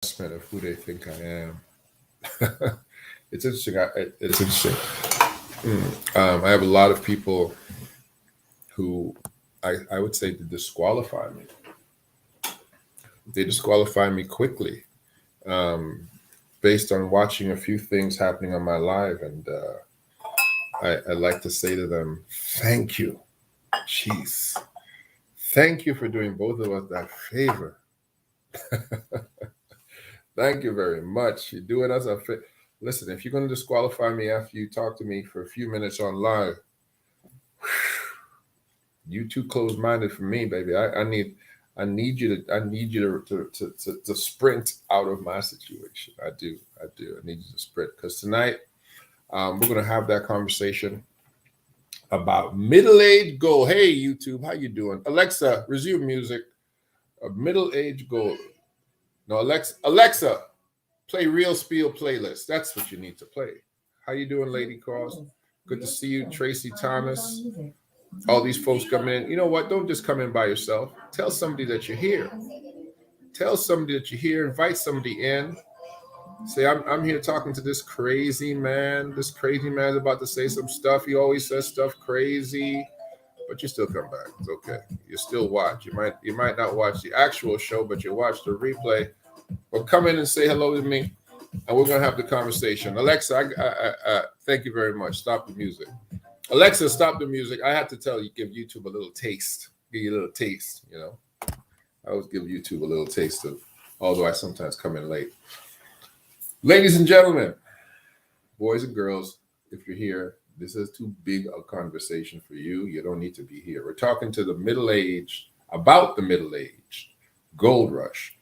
assessment of who they think I am. It's interesting. It's interesting. I have a lot of people who I would say to disqualify me. They disqualify me quickly based on watching a few things happening on my live. And I like to say to them, thank you. Jeez. Thank you for doing both of us that favor. Thank you very much. You're doing us a favor. Listen, if you're going to disqualify me after you talk to me for a few minutes on live, you too close-minded for me, baby. I need you to sprint out of my situation. I do. I need you to sprint because tonight we're going to have that conversation about middle-age goal. Hey, YouTube, how you doing? Alexa, resume music. A middle-age goal. No, Alexa, play Real Spiel playlist. That's what you need to play. How you doing, Lady Cross? Good to see you, Tracy Thomas. All these folks coming in. You know what? Don't just come in by yourself. Tell somebody that you're here. Tell somebody that you're here. Invite somebody in. Say, I'm here talking to this crazy man. This crazy man's about to say some stuff. He always says stuff crazy, but you still come back. It's okay. You still watch. You might not watch the actual show, but you watch the replay. Well, come in and say hello to me, and we're gonna have the conversation. Alexa, I thank you very much. Stop the music. Alexa, stop the music. I had to give YouTube a little taste. Give you a little taste, you know. I always give YouTube a little taste of, although I sometimes come in late. Ladies and gentlemen, boys and girls, if you're here, this is too big a conversation for you. You don't need to be here. We're talking to the about the middle-aged gold rush.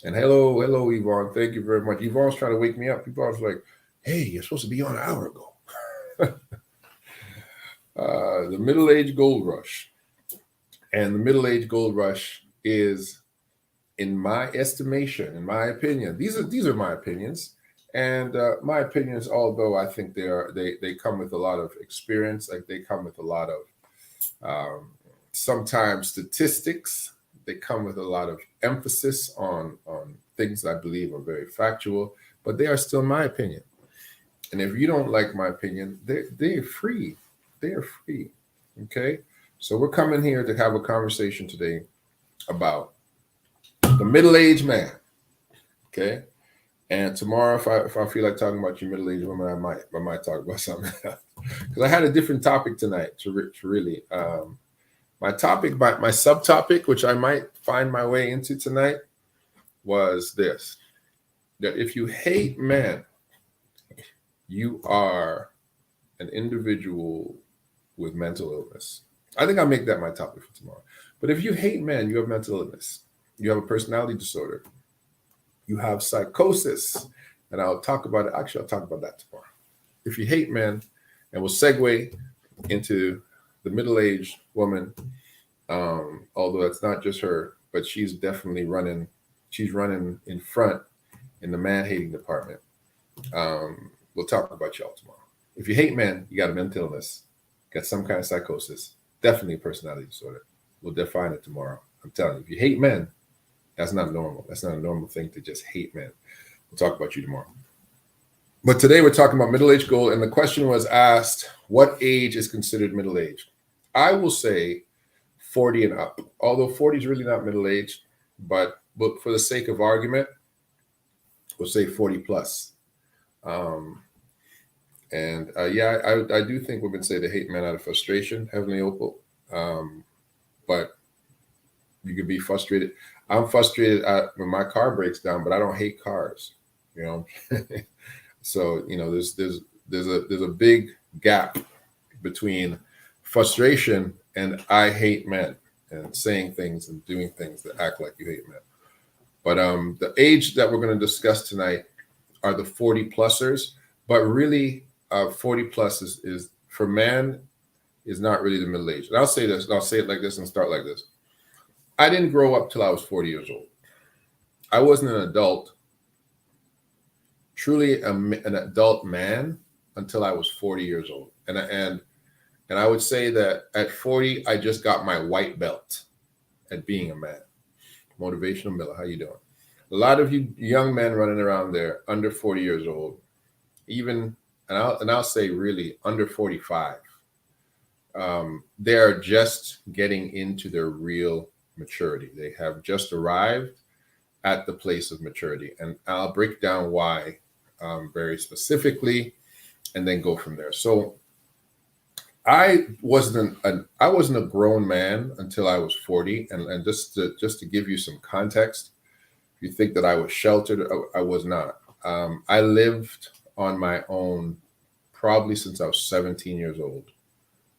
And hello, Yvonne. Thank you very much. Yvonne's trying to wake me up. People are like, hey, you're supposed to be on an hour ago. The middle-aged gold rush. And the middle-aged gold rush is, in my estimation, in my opinion, these are my opinions. And my opinions, although I think they come with a lot of experience, like they come with a lot of sometimes statistics. They come with a lot of emphasis on things I believe are very factual, but they are still my opinion. And if you don't like my opinion, they're free. They are free. Okay? So we're coming here to have a conversation today about the middle-aged man. Okay? And tomorrow, if I feel like talking about you middle-aged women, I might talk about something else. Because I had a different topic tonight to really. My topic, my subtopic, which I might find my way into tonight, was this: that if you hate men, you are an individual with mental illness. I think I'll make that my topic for tomorrow. But if you hate men, you have mental illness. You have a personality disorder. You have psychosis. And I'll talk about it. Actually, I'll talk about that tomorrow. If you hate men, and we'll segue into the middle-aged woman, although that's not just her, but she's definitely running. She's running in front in the man-hating department. We'll talk about y'all tomorrow. If you hate men, you got a mental illness, got some kind of psychosis, definitely a personality disorder. We'll define it tomorrow. I'm telling you, if you hate men, that's not normal. That's not a normal thing to just hate men. We'll talk about you tomorrow. But today we're talking about middle-aged goal, and the question was asked, what age is considered middle-aged? I will say 40 and up, although 40 is really not middle-aged, but for the sake of argument, we'll say 40 plus. I do think we're going to say they hate men out of frustration, Heavenly Opal. But you could be frustrated. I'm frustrated when my car breaks down, but I don't hate cars, you know. So, you know, there's a big gap between frustration and I hate men and saying things and doing things that act like you hate men. But the age that we're going to discuss tonight are the 40 plusers, but really 40 plus is for man is not really the middle age. And I'll say this, and I'll say it like this and start like this. I didn't grow up till I was 40 years old. I wasn't an adult, truly an adult man, until I was 40 years old. And I would say that at 40, I just got my white belt at being a man. Motivational Miller, how you doing? A lot of you young men running around there under 40 years old, even, and I'll say really under 45, they're just getting into their real maturity. They have just arrived at the place of maturity. And I'll break down why very specifically and then go from there. So I wasn't a grown man until I was 40. And just to give you some context, if you think that I was sheltered, I was not. I lived on my own probably since I was 17 years old.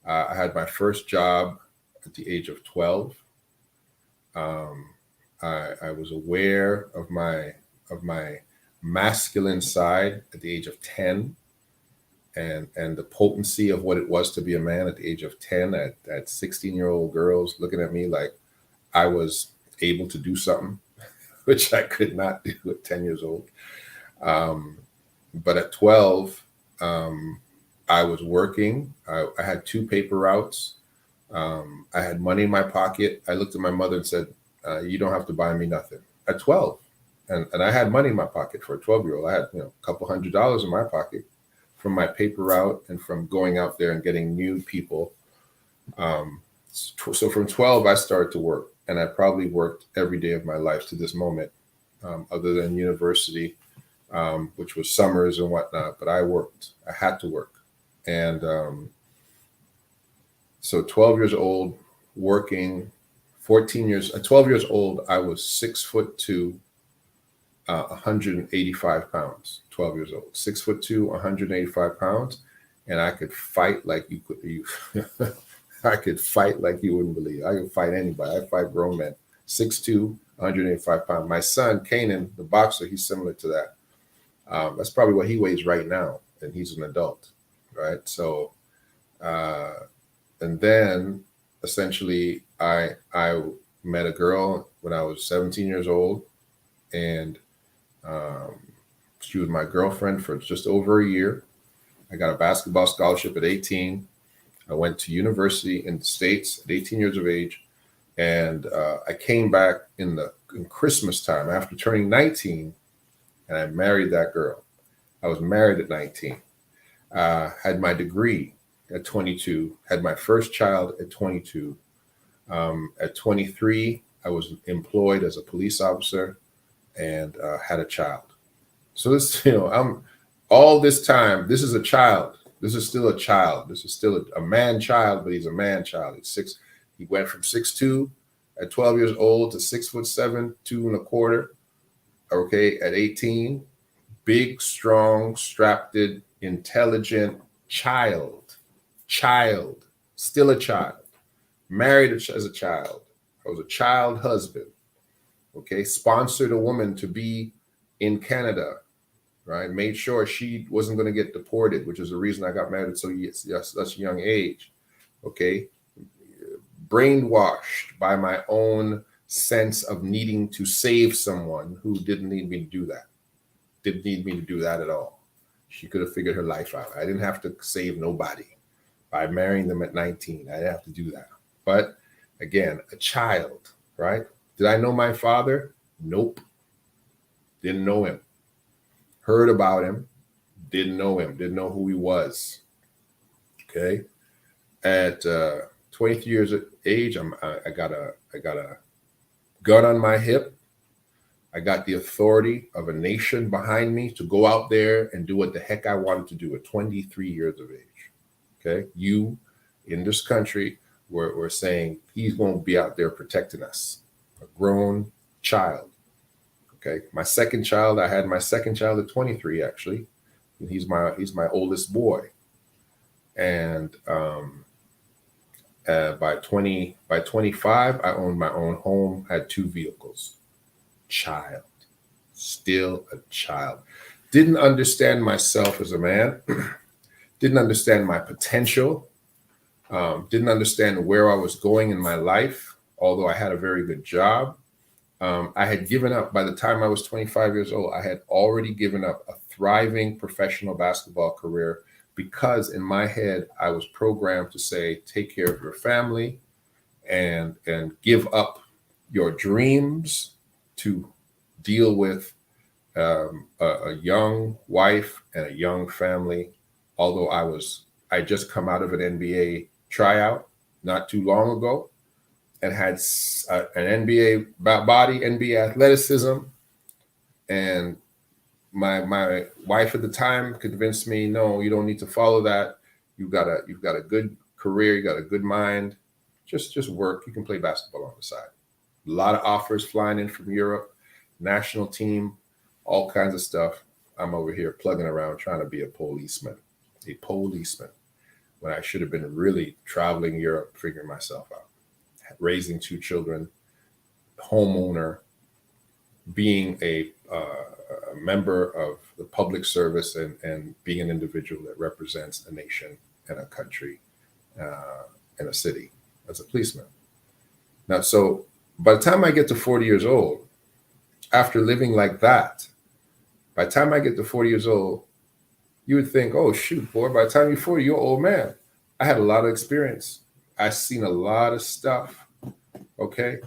I had my first job at the age of 12. I was aware of my masculine side at the age of 10, and the potency of what it was to be a man at the age of 10, at 16-year-old girls looking at me like I was able to do something, which I could not do at 10 years old. But at 12, I was working. I had two paper routes. I had money in my pocket. I looked at my mother and said, you don't have to buy me nothing. At 12. And I had money in my pocket for a 12-year-old. I had a couple $100s in my pocket from my paper route and from going out there and getting new people. So from 12, I started to work. And I probably worked every day of my life to this moment, other than university, which was summers and whatnot. But I worked. I had to work. And so 12 years old, working, 12 years old, I was 6'2", 185 pounds, 12 years old, 6'2", 185 pounds. And I could fight like I could fight like you wouldn't believe. I could fight anybody. I fight grown men, 6'2", 185 pounds. My son, Kanan, the boxer, he's similar to that. That's probably what he weighs right now. And he's an adult, right? So, and then essentially I met a girl when I was 17 years old, and she was my girlfriend for just over a year. I got a basketball scholarship at 18. I went to university in the States at 18 years of age, and I came back in Christmas time after turning 19, and I married that girl. I was married at 19. Had my degree at 22, had my first child at 22. At 23, I was employed as a police officer and had a child. So this, I'm all this time, this is a child. This is still a child. This is still a man child, but he's a man child. He went from 6'2" at 12 years old to 6'7", 2¼ okay, at 18. Big, strong, strapped, intelligent child, still a child, married as a child. I was a child husband, okay, sponsored a woman to be in Canada, right? Made sure she wasn't going to get deported, which is the reason I got married at such a young age, okay? Brainwashed by my own sense of needing to save someone who didn't need me to do that. Didn't need me to do that at all. She could have figured her life out. I didn't have to save nobody by marrying them at 19. I didn't have to do that. But again, a child, right? Did I know my father? Nope. Didn't know him. Heard about him. Didn't know him. Didn't know who he was. Okay. At 23 years of age, I got a gun on my hip. I got the authority of a nation behind me to go out there and do what the heck I wanted to do at 23 years of age. Okay. You in this country were saying he's going to be out there protecting us. A grown child. Okay. I had my second child at 23, actually. And he's my oldest boy. And by 25, I owned my own home, had 2 vehicles. Child, still a child. Didn't understand myself as a man. Didn't understand my potential. Didn't understand where I was going in my life, although I had a very good job. I had given up, by the time I was 25 years old, I had already given up a thriving professional basketball career because in my head, I was programmed to say, take care of your family and give up your dreams to deal with a young wife and a young family. Although I just come out of an NBA tryout not too long ago and had an NBA body, NBA athleticism, and my wife at the time convinced me, no, you don't need to follow that. You've got a good career, you got a good mind. Just work. You can play basketball on the side. A lot of offers flying in from Europe, national team, all kinds of stuff. I'm over here plugging around trying to be a policeman, when I should have been really traveling Europe, figuring myself out, raising two children, homeowner, being a member of the public service, and being an individual that represents a nation and a country and a city as a policeman. Now, so by the time I get to 40 years old, after living like that, by the time I get to 40 years old, you would think, oh, shoot, boy, by the time you're 40, you're an old man. I had a lot of experience. I've seen a lot of stuff, okay?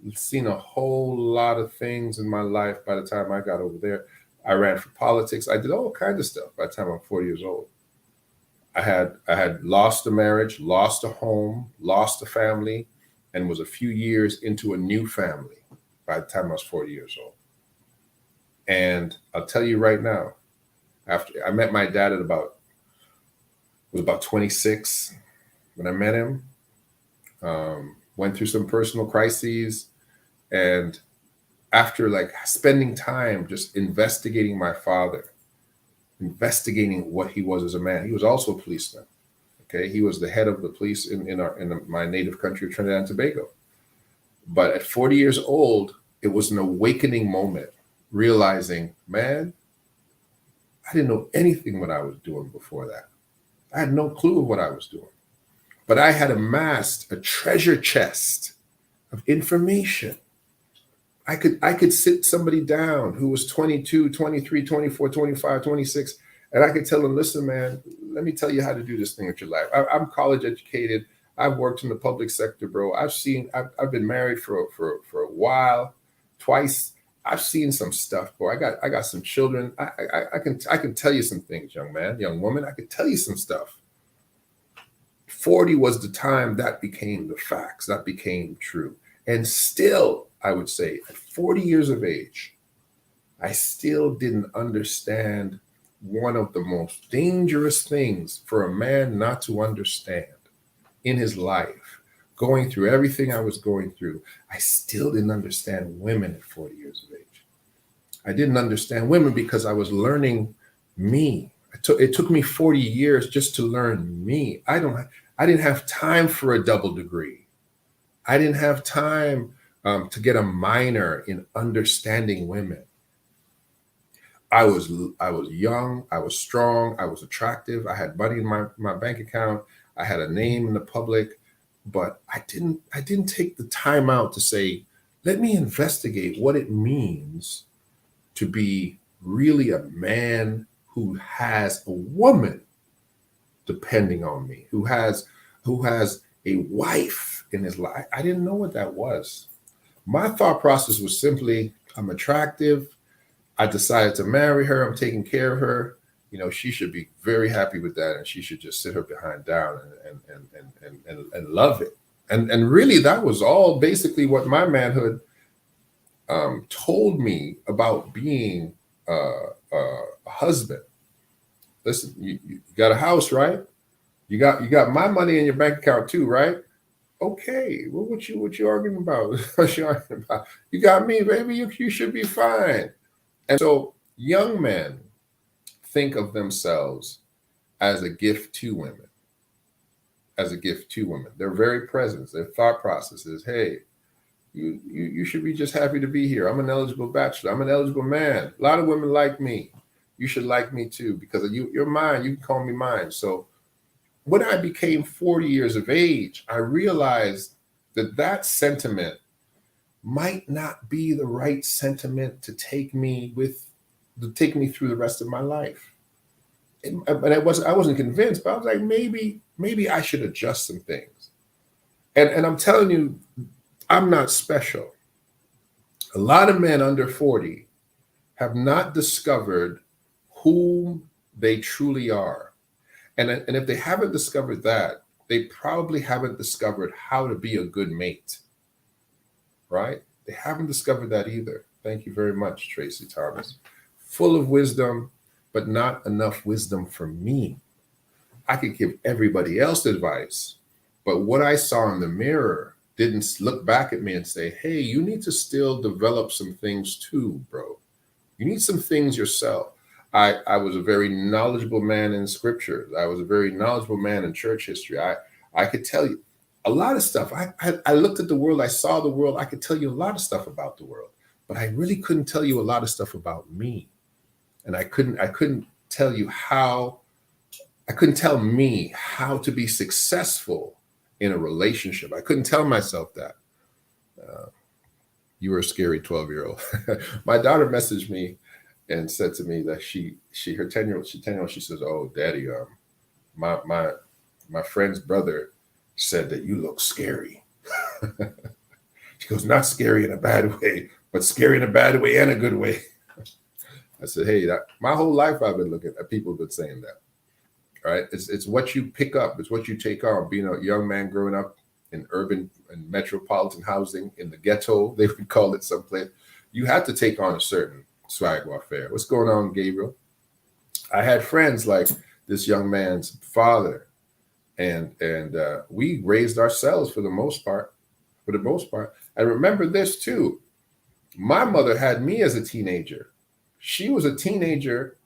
I've seen a whole lot of things in my life by the time I got over there. I ran for politics. I did all kinds of stuff by the time I'm 40 years old. I had lost a marriage, lost a home, lost a family, and was a few years into a new family by the time I was 40 years old. And I'll tell you right now, after I met my dad was about 26 when I met him. Went through some personal crises, and after like spending time just investigating my father, investigating what he was as a man. He was also a policeman. Okay, he was the head of the police in my native country of Trinidad and Tobago. But at 40 years old, it was an awakening moment, realizing, man, I didn't know anything what I was doing before that. I had no clue of what I was doing. But I had amassed a treasure chest of information. I could sit somebody down who was 22, 23, 24, 25, 26, and I could tell them, listen, man, let me tell you how to do this thing with your life. I'm college educated. I've worked in the public sector, bro. I've been married for a while, twice. I've seen some stuff, bro. I got some children. I can tell you some things, young man, young woman. I could tell you some stuff. 40 was the time that became the facts, that became true. And still, I would say, at 40 years of age, I still didn't understand one of the most dangerous things for a man not to understand in his life. Going through everything I was going through, I still didn't understand women at 40 years of age. I didn't understand women because I was learning me. It took me 40 years just to learn me. I didn't have time for a double degree. I didn't have time to get a minor in understanding women. I was young, I was strong, I was attractive, I had money in my bank account, I had a name in the public, but I didn't take the time out to say, let me investigate what it means to be really a man who has a woman depending on me, who has a wife in his life. I didn't know what that was. My thought process was simply, I'm attractive. I decided to marry her. I'm taking care of her. You know, she should be very happy with that, and she should just sit her behind down and love it. And really, that was all basically what my manhood told me about being a husband. Listen, you got a house, right? You got my money in your bank account too, right? Okay, well, what you arguing about? What you arguing about? You got me, baby. You should be fine. And so young men think of themselves as a gift to women. As a gift to women. Their very presence, their thought process is, hey, you should be just happy to be here. I'm an eligible bachelor. I'm an eligible man. A lot of women like me. You should like me too, because you're mine. You can call me mine. So when I became 40 years of age, I realized that sentiment might not be the right sentiment to take me through the rest of my life. But I wasn't convinced, but I was like, maybe I should adjust some things. And I'm telling you, I'm not special. A lot of men under 40 have not discovered whom they truly are. And if they haven't discovered that, they probably haven't discovered how to be a good mate, right? They haven't discovered that either. Thank you very much, Tracy Thomas. Full of wisdom, but not enough wisdom for me. I could give everybody else advice, but what I saw in the mirror didn't look back at me and say, hey, you need to still develop some things too, bro. You need some things yourself. I was a very knowledgeable man in scripture. I was a very knowledgeable man in church history. I could tell you a lot of stuff. I looked at the world. I saw the world. I could tell you a lot of stuff about the world, but I really couldn't tell you a lot of stuff about me. And I couldn't tell you how, I couldn't tell me how to be successful in a relationship. I couldn't tell myself that. You were a scary 12-year-old. My daughter messaged me and said to me that her 10-year-old, she says, oh, daddy, my friend's brother said that you look scary. She goes, not scary in a bad way, but scary in a bad way and a good way. I said, hey, my whole life I've been looking at people have been saying that, right? It's what you pick up. It's what you take on. Being a young man growing up in urban and metropolitan housing in the ghetto, they would call it someplace, you had to take on a certain swag warfare. What's going on, Gabriel? I had friends like this young man's father, and we raised ourselves for the most part. I remember this too. My mother had me as a teenager. She was a teenager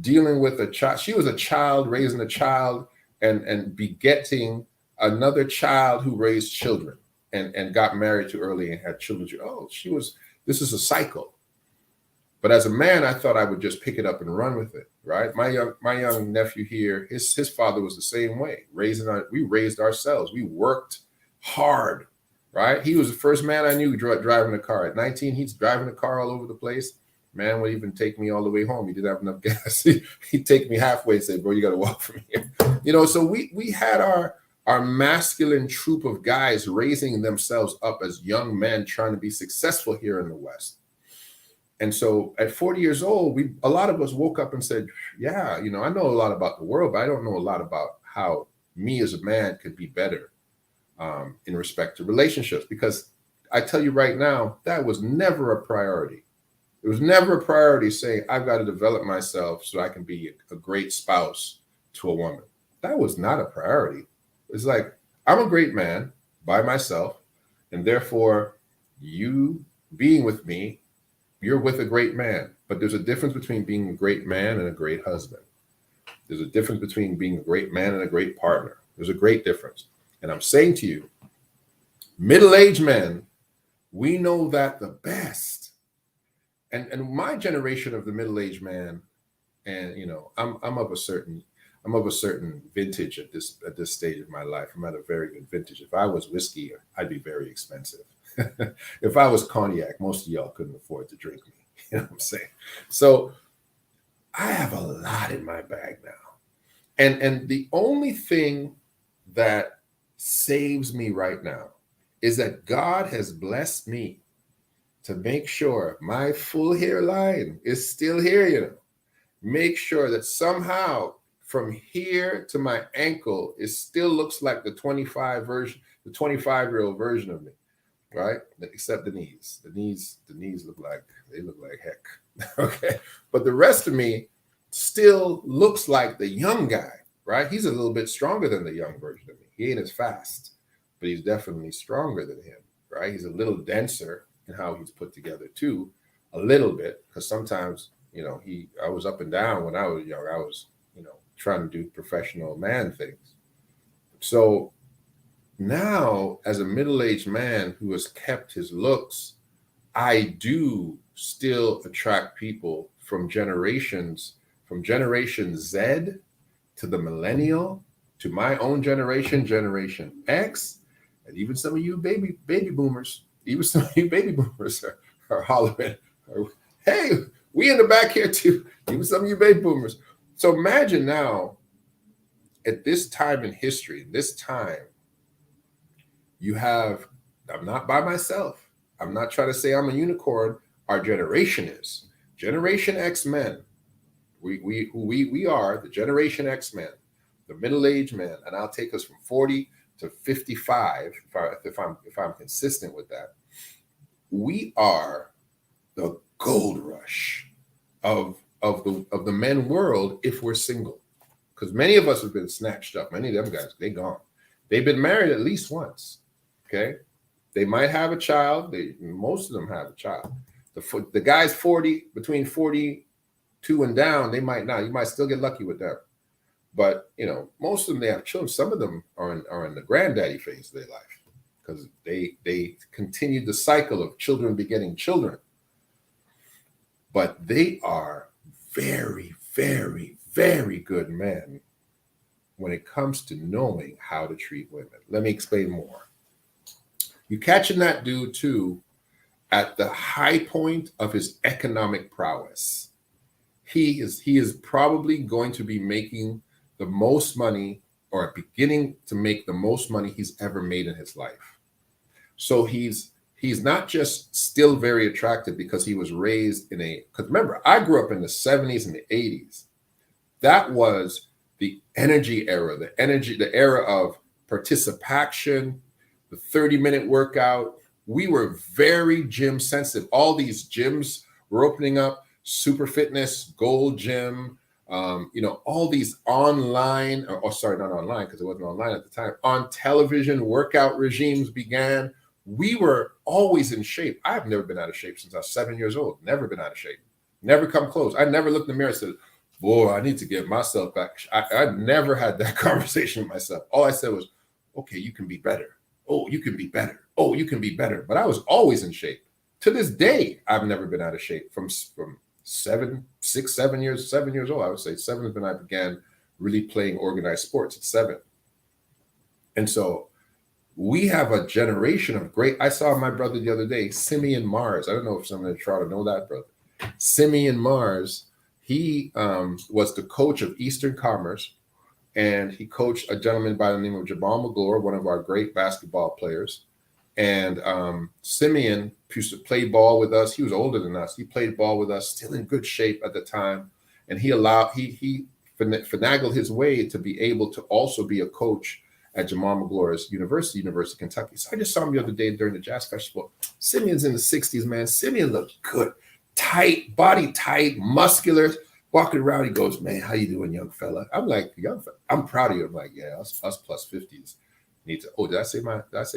dealing with a child. She was a child raising a child and begetting another child who raised children and got married too early and had children. Oh, this is a cycle. But as a man, I thought I would just pick it up and run with it, right? My young nephew here, his father was the same way. We raised ourselves. We worked hard, right? He was the first man I knew driving a car. At 19, he's driving a car all over the place. Man would even take me all the way home. He didn't have enough gas. He'd take me halfway and say, bro, you got to walk from here. So we had our masculine troop of guys raising themselves up as young men trying to be successful here in the West. And so at 40 years old, a lot of us woke up and said, yeah, I know a lot about the world, but I don't know a lot about how me as a man could be better in respect to relationships. Because I tell you right now, that was never a priority. It was never a priority saying, I've got to develop myself so I can be a great spouse to a woman. That was not a priority. It's like, I'm a great man by myself, and therefore you being with me, you're with a great man. But there's a difference between being a great man and a great husband. There's a difference between being a great man and a great partner. There's a great difference. And I'm saying to you, middle-aged men, we know that the best. And my generation of the middle-aged man, and I'm of a certain vintage at this stage of my life. I'm at a very good vintage. If I was whiskey, I'd be very expensive. If I was cognac, most of y'all couldn't afford to drink me. You know what I'm saying? So I have a lot in my bag now. And the only thing that saves me right now is that God has blessed me to make sure my full hairline is still here, Make sure that somehow from here to my ankle, it still looks like the 25-year-old version of me, right? Except the knees. The knees look like heck. Okay. But the rest of me still looks like the young guy, right? He's a little bit stronger than the young version of me. He ain't as fast, but he's definitely stronger than him, right? He's a little denser in how he's put together too, a little bit, because sometimes, I was up and down when I was young. I was, trying to do professional man things. So now, as a middle-aged man who has kept his looks, I do still attract people from Generation Z to the millennial, to my own generation, Generation X, and even some of you baby boomers. Even some of you baby boomers are hollering, hey, we in the back here too. Even some of you baby boomers. So imagine now, at this time in history, I'm not by myself. I'm not trying to say I'm a unicorn. Our generation is Generation X men. We are the Generation X men, the middle-aged men, and I'll take us from 40 to 55 if I'm consistent with that. We are the gold rush of the men world if we're single, because many of us have been snatched up. Many of them guys, they gone. They've been married at least once. Okay, they might have a child. Most of them have a child. The guys 40, between 42 and down, they might not. You might still get lucky with them. But most of them, they have children. Some of them are in the granddaddy phase of their life, because they continued the cycle of children begetting children. But they are very, very, very good men when it comes to knowing how to treat women. Let me explain more. You're catching that dude too at the high point of his economic prowess. He is probably going to be making the most money, or beginning to make the most money he's ever made in his life. So he's not just still very attractive because he was raised because remember, I grew up in the 70s and the 80s. That was the energy era, the era of participation, the 30-minute workout. We were very gym sensitive. All these gyms were opening up, Super Fitness, Gold Gym, all these online, sorry, not online, because it wasn't online at the time, on television workout regimes began. We were always in shape. I've never been out of shape since I was 7 years old. Never been out of shape. Never come close. I never looked in the mirror and said, boy, I need to get myself back. I never had that conversation with myself. All I said was, okay, you can be better. Oh, you can be better. Oh, you can be better. But I was always in shape. To this day, I've never been out of shape from 7 years old. I would say 7 is when I began really playing organized sports at 7. And so we have a generation of great. I saw my brother the other day, Simeon Mars. I don't know if some of the try to know that brother. Simeon Mars, he was the coach of Eastern Commerce, and he coached a gentleman by the name of Jabal McGlure, one of our great basketball players. And Simeon used to play ball with us. He was older than us. He played ball with us, still in good shape at the time. And he finagled his way to be able to also be a coach at Jamal McGlure's University of Kentucky. So I just saw him the other day during the Jazz Festival. Simeon's in the 60s, man. Simeon looked good, tight, body tight, muscular, walking around. He goes, man, how you doing, young fella? I'm like, young fella, I'm proud of you. I'm like, yeah, us plus 50s need to. Oh, did I say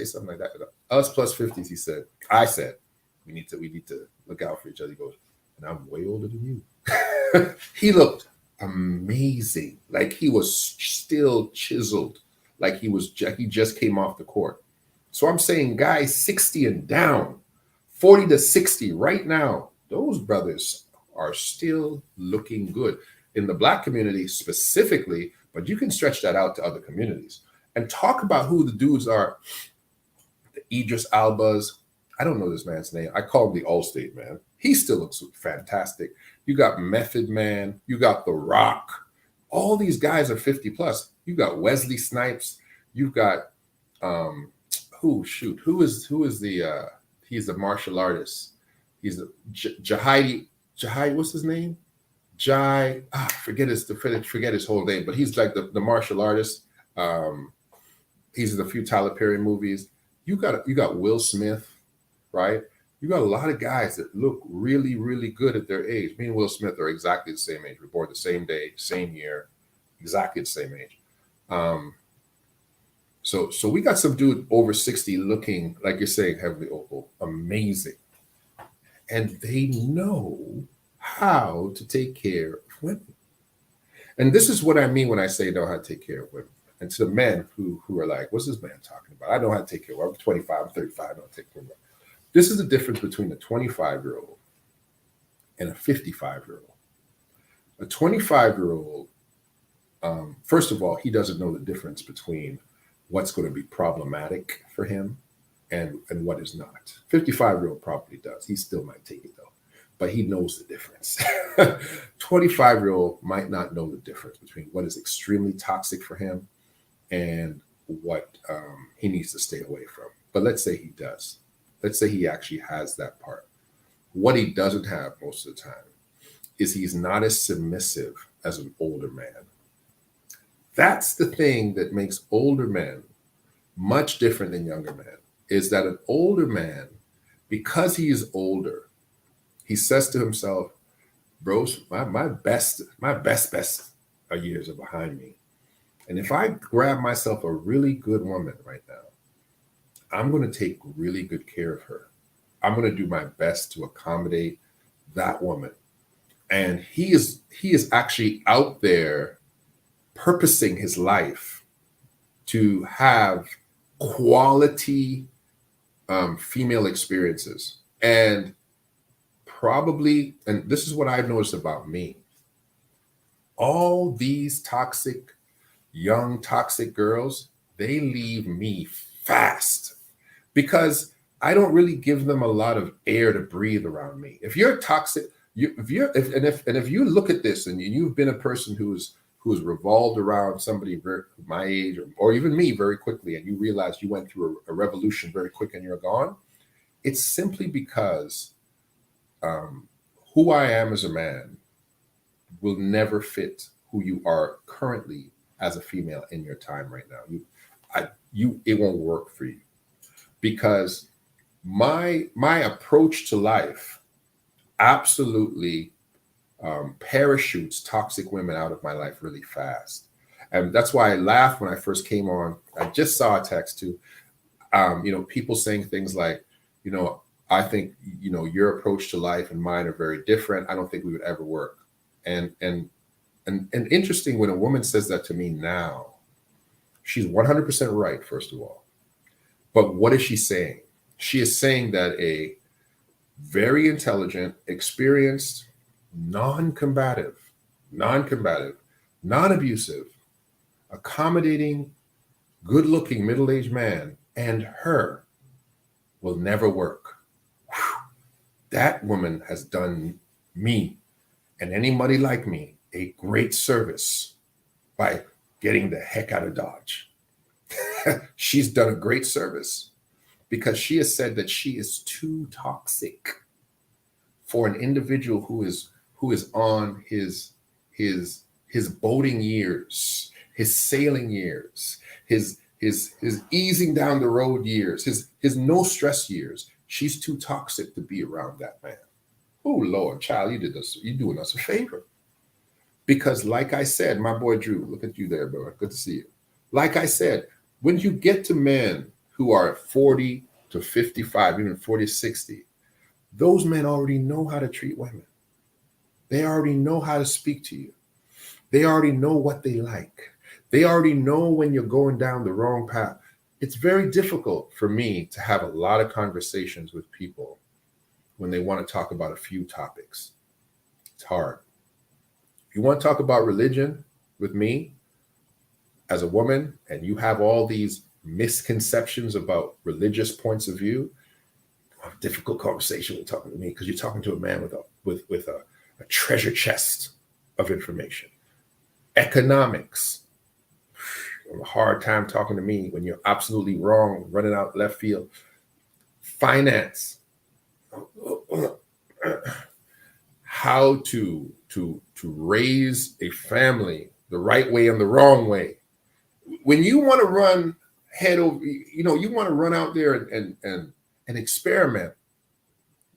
something like that? Us plus 50s, he said. I said, we need to look out for each other. He goes, and I'm way older than you. He looked amazing. Like he was still chiseled. Like he just came off the court. So I'm saying guys 60 and down, 40 to 60 right now, those brothers are still looking good in the Black community specifically, but you can stretch that out to other communities and talk about who the dudes are. The Idris Albas. I don't know this man's name. I call him the Allstate man. He still looks fantastic. You got Method Man. You got The Rock. All these guys are 50 plus. You got Wesley Snipes. You've got who is the he's the martial artist. He's the Jahidi, what's his name? Forget his whole name, but he's like the martial artist. He's in a few Tyler Perry movies. You got Will Smith, right? You got a lot of guys that look really, really good at their age. Me and Will Smith are exactly the same age. We're born the same day, same year, exactly the same age. So we got some dude over 60 looking, like you're saying, heavily opal, amazing. And they know how to take care of women. And this is what I mean when I say know how to take care of women. And to the men who are like, what's this man talking about? I know how to take care of women. I'm 25, I'm 35, I don't take care of women. This is the difference between a 25-year-old and a 55-year-old. A 25-year-old, first of all, he doesn't know the difference between what's going to be problematic for him and what is not. 55-year-old probably does. He still might take it though, but he knows the difference. 25-year-old might not know the difference between what is extremely toxic for him and what he needs to stay away from. But let's say he does. let's say he actually has that part. What he doesn't have most of the time is he's not as submissive as an older man. That's the thing that makes older men much different than younger men, is that an older man, because he is older, he says to himself, bros, my best years are behind me. And if I grab myself a really good woman right now, I'm going to take really good care of her. I'm going to do my best to accommodate that woman. And he is actually out there purposing his life to have quality female experiences. And probably, and this is what I've noticed about me, all these young toxic girls, they leave me fast because I don't really give them a lot of air to breathe around me. If you're toxic, if you look at this and you've been a person who's revolved around somebody my age or even me very quickly, and you realize you went through a revolution very quick and you're gone, it's simply because who I am as a man will never fit who you are currently as a female in your time right now. It won't work for you, because my approach to life absolutely parachutes toxic women out of my life really fast. And that's why I laughed when I first came on. I just saw a text too, people saying things like, I think, your approach to life and mine are very different. I don't think we would ever work. And interesting, when a woman says that to me now, she's 100% right, first of all. But what is she saying? She is saying that a very intelligent, experienced, non-combative, non-abusive, accommodating, good-looking middle-aged man and her will never work. Whew. That woman has done me and anybody like me a great service by getting the heck out of Dodge. She's done a great service because she has said that she is too toxic for an individual who is on his boating years, his sailing years, his easing down the road years, his no stress years. She's too toxic to be around that man. Oh Lord, child, you're doing us a favor. Because like I said, my boy Drew, look at you there, bro. Good to see you. Like I said, when you get to men who are 40 to 55, even 40 to 60, those men already know how to treat women. They already know how to speak to you. They already know what they like. They already know when you're going down the wrong path. It's very difficult for me to have a lot of conversations with people when they want to talk about a few topics. It's hard. If you want to talk about religion with me as a woman, and you have all these misconceptions about religious points of view, a difficult conversation when talking to me, because you're talking to a man with a treasure chest of information. Economics, you have a hard time talking to me when you're absolutely wrong, running out left field. Finance, how to raise a family the right way and the wrong way. When you want to run head over, you want to run out there and experiment.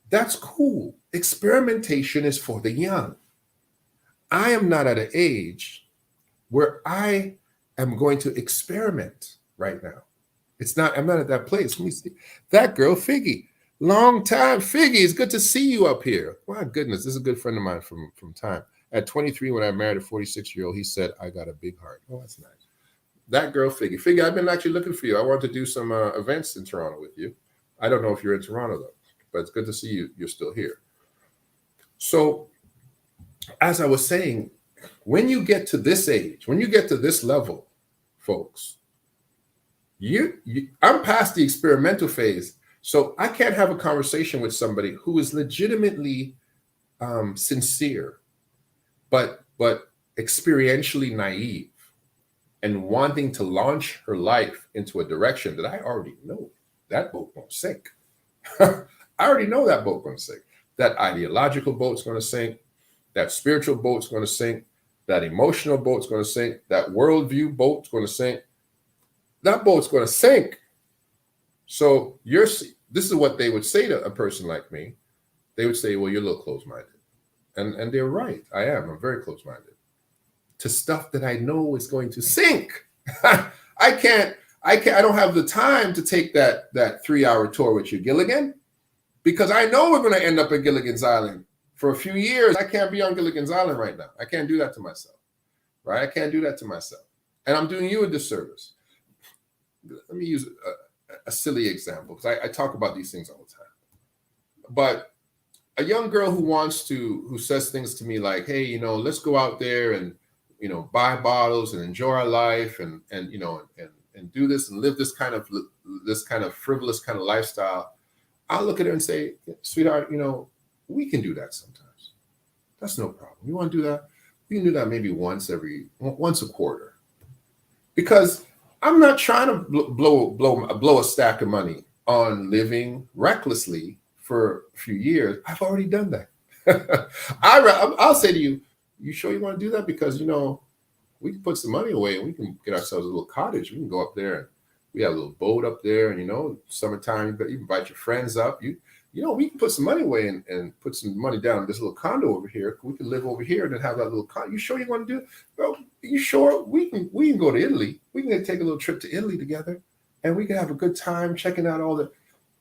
That's cool. Experimentation is for the young. I am not at an age where I am going to experiment right now. I'm not at that place. Let me see. That girl, Figgy. Long time, Figgy. It's good to see you up here. My goodness, this is a good friend of mine from time. At 23, when I married a 46-year-old, he said, I got a big heart. Oh, that's nice. That girl, Figgy. Figgy, I've been actually looking for you. I want to do some events in Toronto with you. I don't know if you're in Toronto, though, but it's good to see you. You're still here. So, as I was saying, when you get to this age, when you get to this level, folks, I'm past the experimental phase. So I can't have a conversation with somebody who is legitimately sincere, but experientially naive and wanting to launch her life into a direction that I already know that boat won't sink. I already know that boat going to sink. That ideological boat's going to sink. That spiritual boat's going to sink. That emotional boat's going to sink. That worldview boat's going to sink. That boat's going to sink. So this is what they would say to a person like me. They would say, well, you're a little close-minded. And they're right. I am. I'm very close-minded to stuff that I know is going to sink. I don't have the time to take that 3-hour tour with you, Gilligan, because I know we're going to end up at Gilligan's Island for a few years. I can't be on Gilligan's Island right now. I can't do that to myself, right? I can't do that to myself. And I'm doing you a disservice. Let me use a silly example, because I talk about these things all the time. But a young girl who says things to me like, hey, let's go out there and, buy bottles and enjoy our life and do this and live this kind of frivolous kind of lifestyle. I'll look at her and say, sweetheart, we can do that sometimes. That's no problem. You want to do that? We can do that maybe once a quarter. Because I'm not trying to blow a stack of money on living recklessly for a few years. I've already done that. I'll say to you, you sure you want to do that? Because, we can put some money away and we can get ourselves a little cottage. We can go up there and we have a little boat up there. And, summertime, you invite your friends up. We can put some money away and put some money down in this little condo over here. We can live over here and then have that little condo. You sure you want to do it? Well, you sure? We can go to Italy. We can take a little trip to Italy together and we can have a good time checking out all the,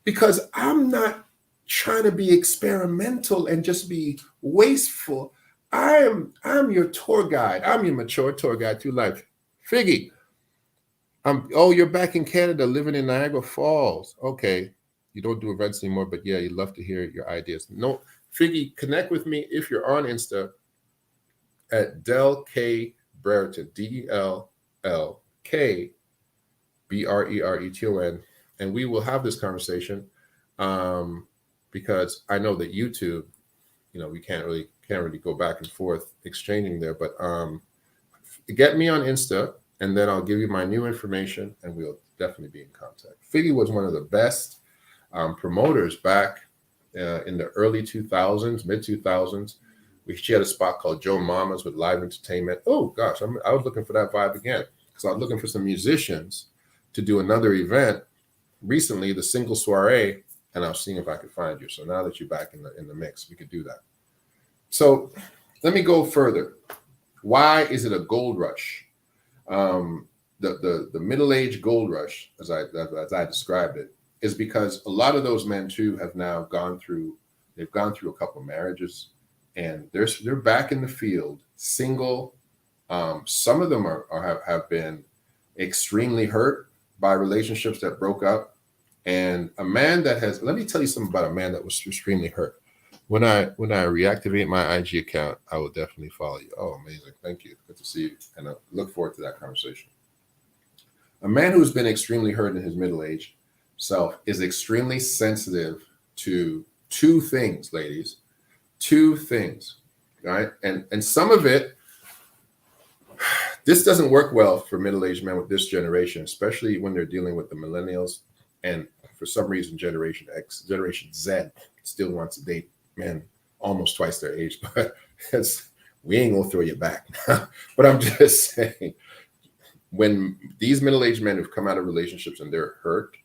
because I'm not trying to be experimental and just be wasteful. I'm your tour guide. I'm your mature tour guide through life. Figgy, you're back in Canada living in Niagara Falls. Okay. You don't do events anymore, but yeah, you'd love to hear your ideas. No, Figgy, connect with me if you're on Insta at Del K Brereton, DELLK BRERETON, and we will have this conversation because I know that YouTube, we can't really go back and forth exchanging there, but get me on Insta and then I'll give you my new information and we'll definitely be in contact. Figgy was one of the best promoters back in the early 2000s, mid 2000s. She had a spot called Joe Mama's with live entertainment. Oh gosh, I was looking for that vibe again because I was looking for some musicians to do another event recently, the single soiree, and I was seeing if I could find you. So now that you're back in the mix, we could do that. So let me go further. Why is it a gold rush? The middle-aged gold rush, as I described it, is because a lot of those men too have now gone through a couple of marriages and they're back in the field, single. Some of them have been extremely hurt by relationships that broke up. And a man that let me tell you something about a man that was extremely hurt. When I reactivate my IG account, I will definitely follow you. Oh, amazing. Thank you. Good to see you. And I look forward to that conversation. A man who's been extremely hurt in his middle age self is extremely sensitive to two things, ladies. Two things, right? And some of it, this doesn't work well for middle-aged men with this generation, especially when they're dealing with the millennials. And for some reason, Generation Z still wants to date men almost twice their age, but we ain't gonna throw you back. But I'm just saying, when these middle-aged men who've come out of relationships and they're hurt,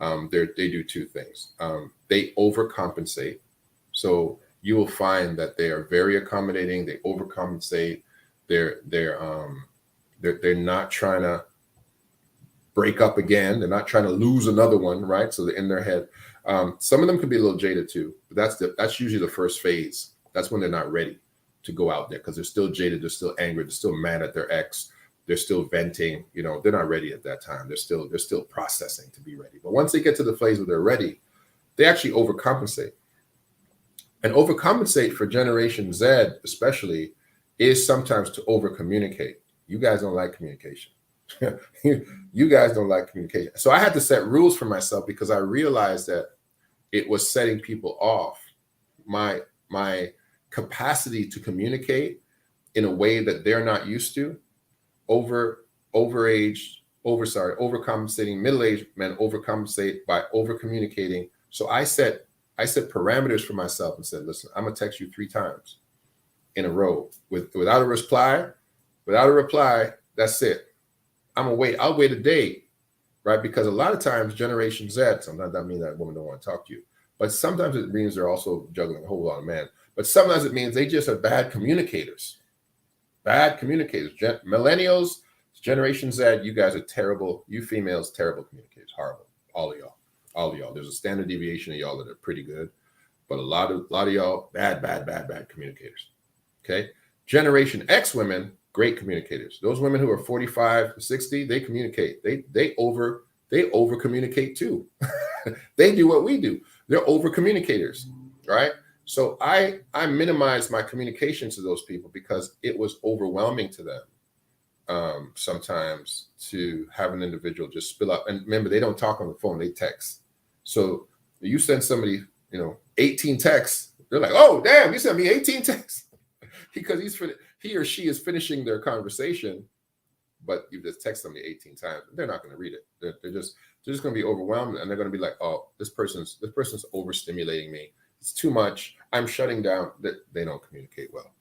they do two things. They overcompensate. So you will find that they are very accommodating. They overcompensate. They're not trying to break up again. They're not trying to lose another one, right? So they're in their head. Some of them could be a little jaded too, but that's usually the first phase. That's when they're not ready to go out there because they're still jaded. They're still angry. They're still mad at their ex. They're still venting. They're not ready at that time. They're still processing to be ready. But once they get to the phase where they're ready, they actually overcompensate. And overcompensate for Generation Z, especially, is sometimes to overcommunicate. You guys don't like communication. You guys don't like communication. So I had to set rules for myself because I realized that it was setting people off. My capacity to communicate in a way that they're not used to, overcompensating middle-aged men overcompensate by over-communicating So I set parameters for myself and said, listen, I'm gonna text you 3 times in a row without a reply. Without a reply, that's it. I'm gonna wait. I'll wait a day, right? Because a lot of times, Generation Z, sometimes that means that woman don't want to talk to you, but sometimes it means they're also juggling a whole lot of men. But sometimes it means they just are bad communicators. Bad communicators. Millennials, Generation Z, you guys are terrible. You females, terrible communicators. Horrible. All of y'all. All of y'all. There's a standard deviation of y'all that are pretty good, but a lot of y'all bad communicators. Okay. Generation X women, great communicators. Those women who are 45 to 60, they communicate. They over communicate too. They do what we do. They're over communicators, right? So I minimized my communication to those people because it was overwhelming to them sometimes to have an individual just spill out. And remember, they don't talk on the phone; they text. So you send somebody, 18 texts. They're like, "Oh, damn! You sent me 18 texts," because he or she is finishing their conversation, but you just text them 18 times. They're not going to read it. They're just going to be overwhelmed, and they're going to be like, "Oh, this person's overstimulating me. It's too much. I'm shutting down." That they don't communicate well.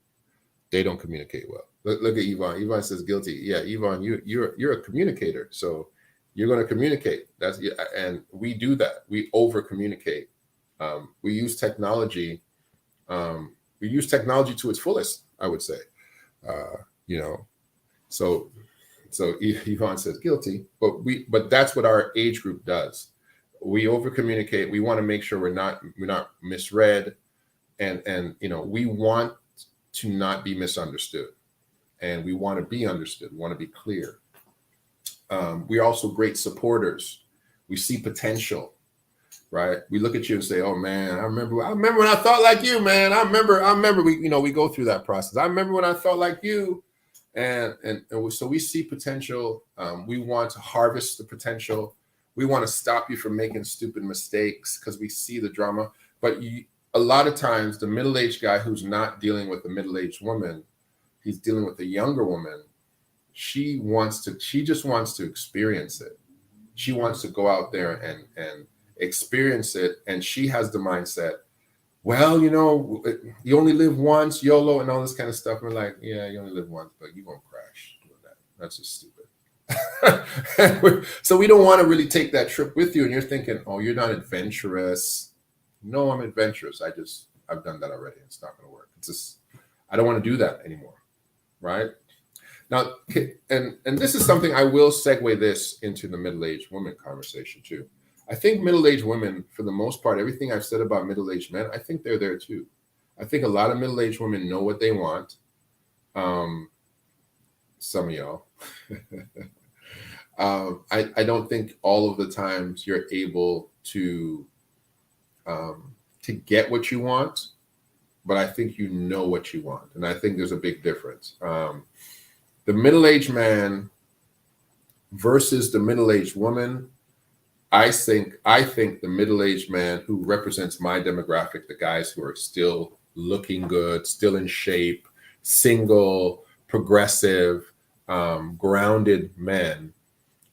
They don't communicate well. Look at Yvonne. Yvonne says guilty. Yeah, Yvonne, you're a communicator, so you're going to communicate. And we do that. We over communicate. We use technology. We use technology to its fullest, I would say. So Yvonne says guilty, but that's what our age group does. We over communicate. We want to make sure we're not misread, and we want to not be misunderstood, and we want to be understood. We want to be clear. We're also great supporters. We see potential, right? We look at you and say, "Oh man, I remember when I thought like you, man. I remember we go through that process. I remember when I thought like you." And so we see potential. We want to harvest the potential. We want to stop you from making stupid mistakes because we see the drama. But a lot of times, the middle-aged guy who's not dealing with the middle-aged woman, he's dealing with the younger woman. She just wants to experience it. She wants to go out there and experience it. And she has the mindset, well, you only live once, YOLO, and all this kind of stuff. We're like, yeah, you only live once, but you're going to crash doing that. That's just stupid. So we don't want to really take that trip with you. And you're thinking, oh, you're not adventurous. No, I'm adventurous. I've done that already. It's not going to work. It's just, I don't want to do that anymore. Right? Now, and this is something I will segue this into the middle-aged woman conversation too. I think middle-aged women, for the most part, everything I've said about middle-aged men, I think they're there too. I think a lot of middle-aged women know what they want. Some of y'all. I don't think all of the times you're able to get what you want, but I think you know what you want. And I think there's a big difference. The middle-aged man versus the middle-aged woman, I think the middle-aged man who represents my demographic, the guys who are still looking good, still in shape, single, progressive, grounded men,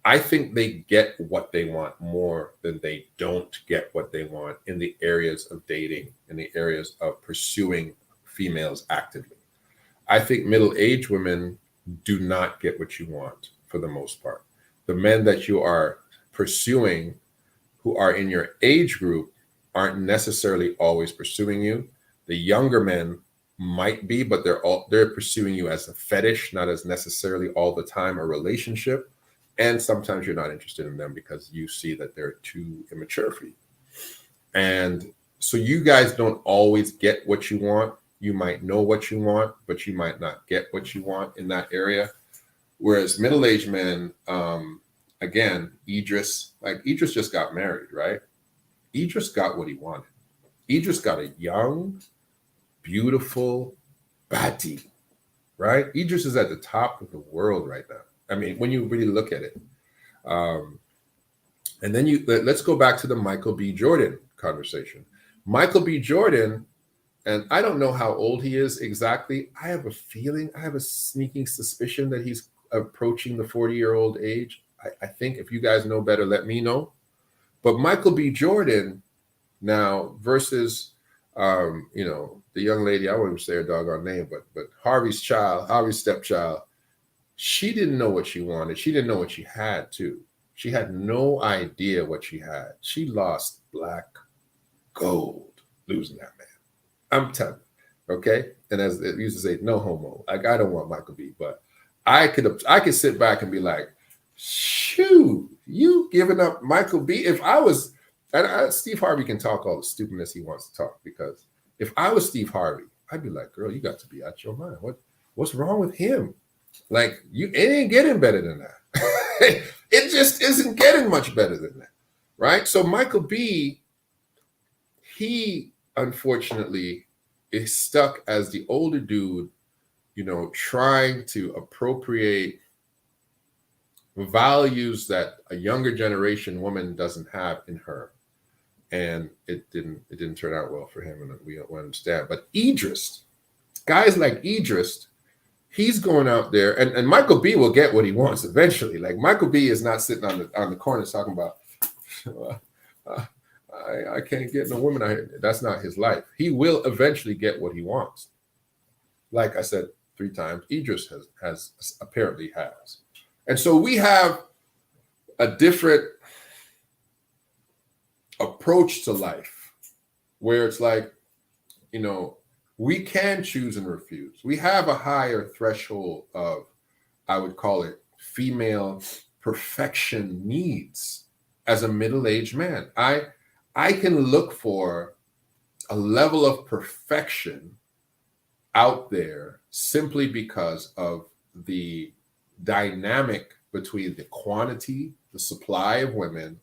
I think they get what they want more than they don't get what they want in the areas of dating, in the areas of pursuing females actively. I think middle-aged women do not get what you want for the most part. The men that you are pursuing who are in your age group aren't necessarily always pursuing you. The younger men might be, but they're pursuing you as a fetish, not as necessarily all the time a relationship. And sometimes you're not interested in them because you see that they're too immature for you. And so you guys don't always get what you want. You might know what you want, but you might not get what you want in that area. Whereas middle-aged men, again, Idris just got married, right? Idris got what he wanted. Idris got a young, beautiful baddie, right? Idris is at the top of the world right now. I mean, when you really look at it. And then let's go back to the Michael B. Jordan conversation. Michael B. Jordan, and I don't know how old he is exactly. I have a sneaking suspicion that he's approaching the 40-year-old age. I think if you guys know better, let me know. But Michael B. Jordan Now versus the young lady, I won't even say her doggone name, but Harvey's stepchild, she didn't know what she wanted. She didn't know what she had too. She had no idea what she had. She lost black gold losing that man. I'm telling you, okay? And as it used to say, no homo. Like I don't want Michael B, but I could sit back and be like, shoot, you giving up Michael B. If I was, Steve Harvey can talk all the stupidness he wants to talk, because if I was Steve Harvey, I'd be like, girl, you got to be out your mind. What's wrong with him? Like it ain't getting better than that. It just isn't getting much better than that, right? So Michael B, he unfortunately is stuck as the older dude, trying to appropriate values that a younger generation woman doesn't have in her. And it didn't turn out well for him, and we understand. But Idris, guys like Idris, he's going out there, and Michael B will get what he wants eventually. Like Michael B is not sitting on the corner talking about I can't get no woman out here. That's not his life. He will eventually get what he wants. Like I said 3 times, Idris has apparently has. And so we have a different approach to life where it's like, we can choose and refuse. We have a higher threshold of, I would call it, female perfection needs as a middle-aged man. I can look for a level of perfection out there simply because of the dynamic between the quantity, the supply of women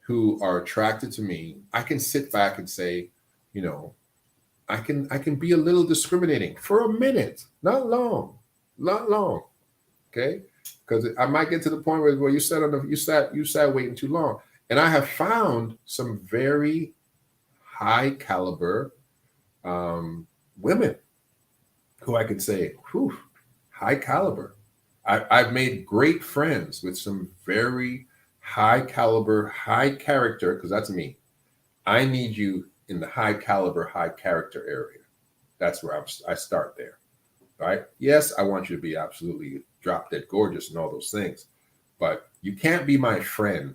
who are attracted to me. I can sit back and say, I can be a little discriminating for a minute, not long, okay? Because I might get to the point where you sat waiting too long. And I have found some very high caliber women who I could say, whew, high caliber. I've made great friends with some very high caliber, high character, because that's me. I need you in the high caliber, high character area. That's where I start there, right? Yes, I want you to be absolutely drop dead gorgeous and all those things, but you can't be my friend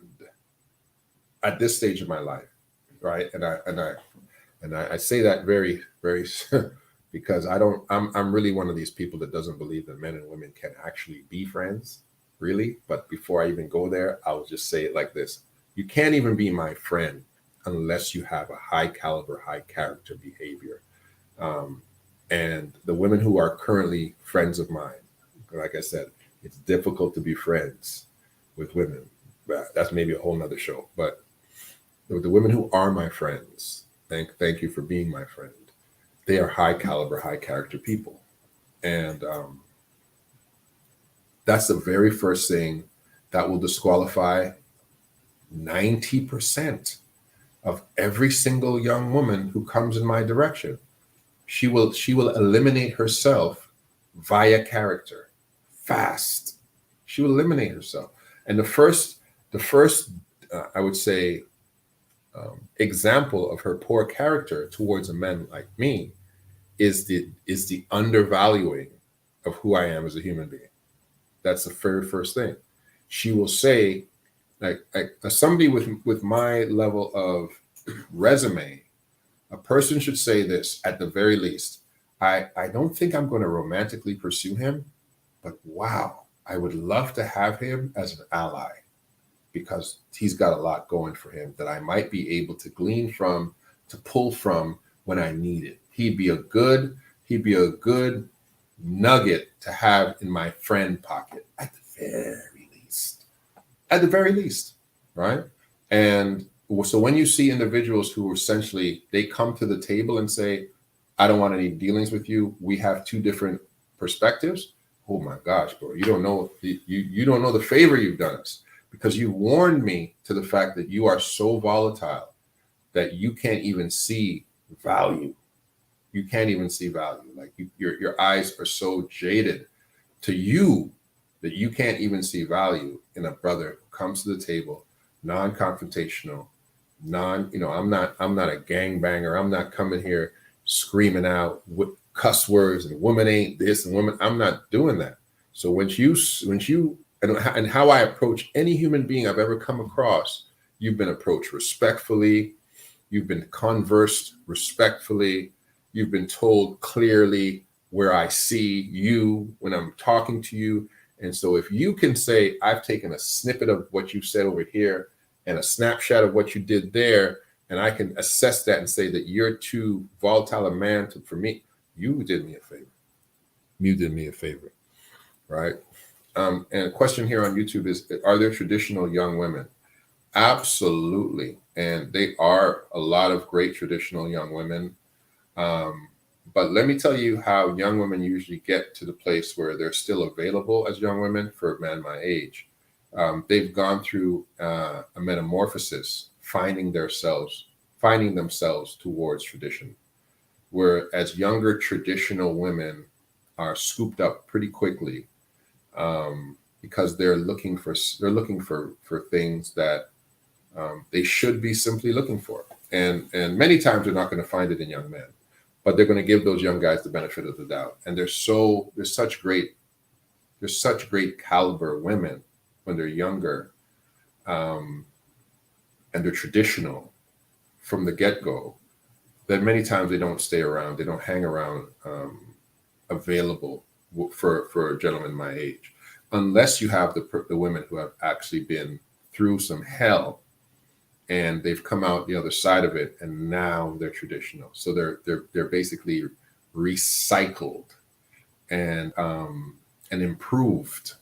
at this stage of my life, right? And I say that very, very because I'm really one of these people that doesn't believe that men and women can actually be friends, really. But before I even go there, I'll just say it like this: you can't even be my friend unless you have a high caliber, high character behavior. And the women who are currently friends of mine, like I said, it's difficult to be friends with women. That's maybe a whole nother show. But the women who are my friends, thank you for being my friend. They are high caliber, high character people. And that's the very first thing that will disqualify 90% of every single young woman who comes in my direction. She will eliminate herself via character fast. She will eliminate herself. And the first I would say example of her poor character towards a man like me is the undervaluing of who I am as a human being. That's the very first thing. She will say, like somebody with my level of resume, a person should say this at the very least: I don't think I'm going to romantically pursue him, but wow, I would love to have him as an ally, because he's got a lot going for him that I might be able to glean from, to pull from when I need it. He'd be a good nugget to have in my friend pocket at the very least. At the very least, right? And so when you see individuals who essentially, they come to the table and say, I don't want any dealings with you, we have 2 different perspectives. Oh my gosh, bro, you don't know the favor you've done us, because you warned me to the fact that you are so volatile that you can't even see value. You can't even see value. Like your eyes are so jaded to you that you can't even see value in a brother who comes to the table, non-confrontational, I'm not a gangbanger. I'm not coming here screaming out with cuss words and woman ain't this and woman. I'm not doing that. So and how I approach any human being I've ever come across, you've been approached respectfully, you've been conversed respectfully, you've been told clearly where I see you when I'm talking to you. And so if you can say, I've taken a snippet of what you said over here and a snapshot of what you did there, and I can assess that and say that you're too volatile a man for me, you did me a favor. You did me a favor, right? And a question here on YouTube is, are there traditional young women? Absolutely. And they are a lot of great traditional young women. But let me tell you how young women usually get to the place where they're still available as young women for a man my age. They've gone through a metamorphosis, finding themselves towards tradition, whereas younger traditional women are scooped up pretty quickly, because they're looking for things that they should be simply looking for, and many times they're not going to find it in young men, but they're going to give those young guys the benefit of the doubt. And there's such great caliber women when they're younger, and they're traditional from the get-go, that many times they don't stay around, they don't hang around, available for a gentleman my age, unless you have the women who have actually been through some hell and they've come out the other side of it, and now they're traditional. So they're basically recycled and improved,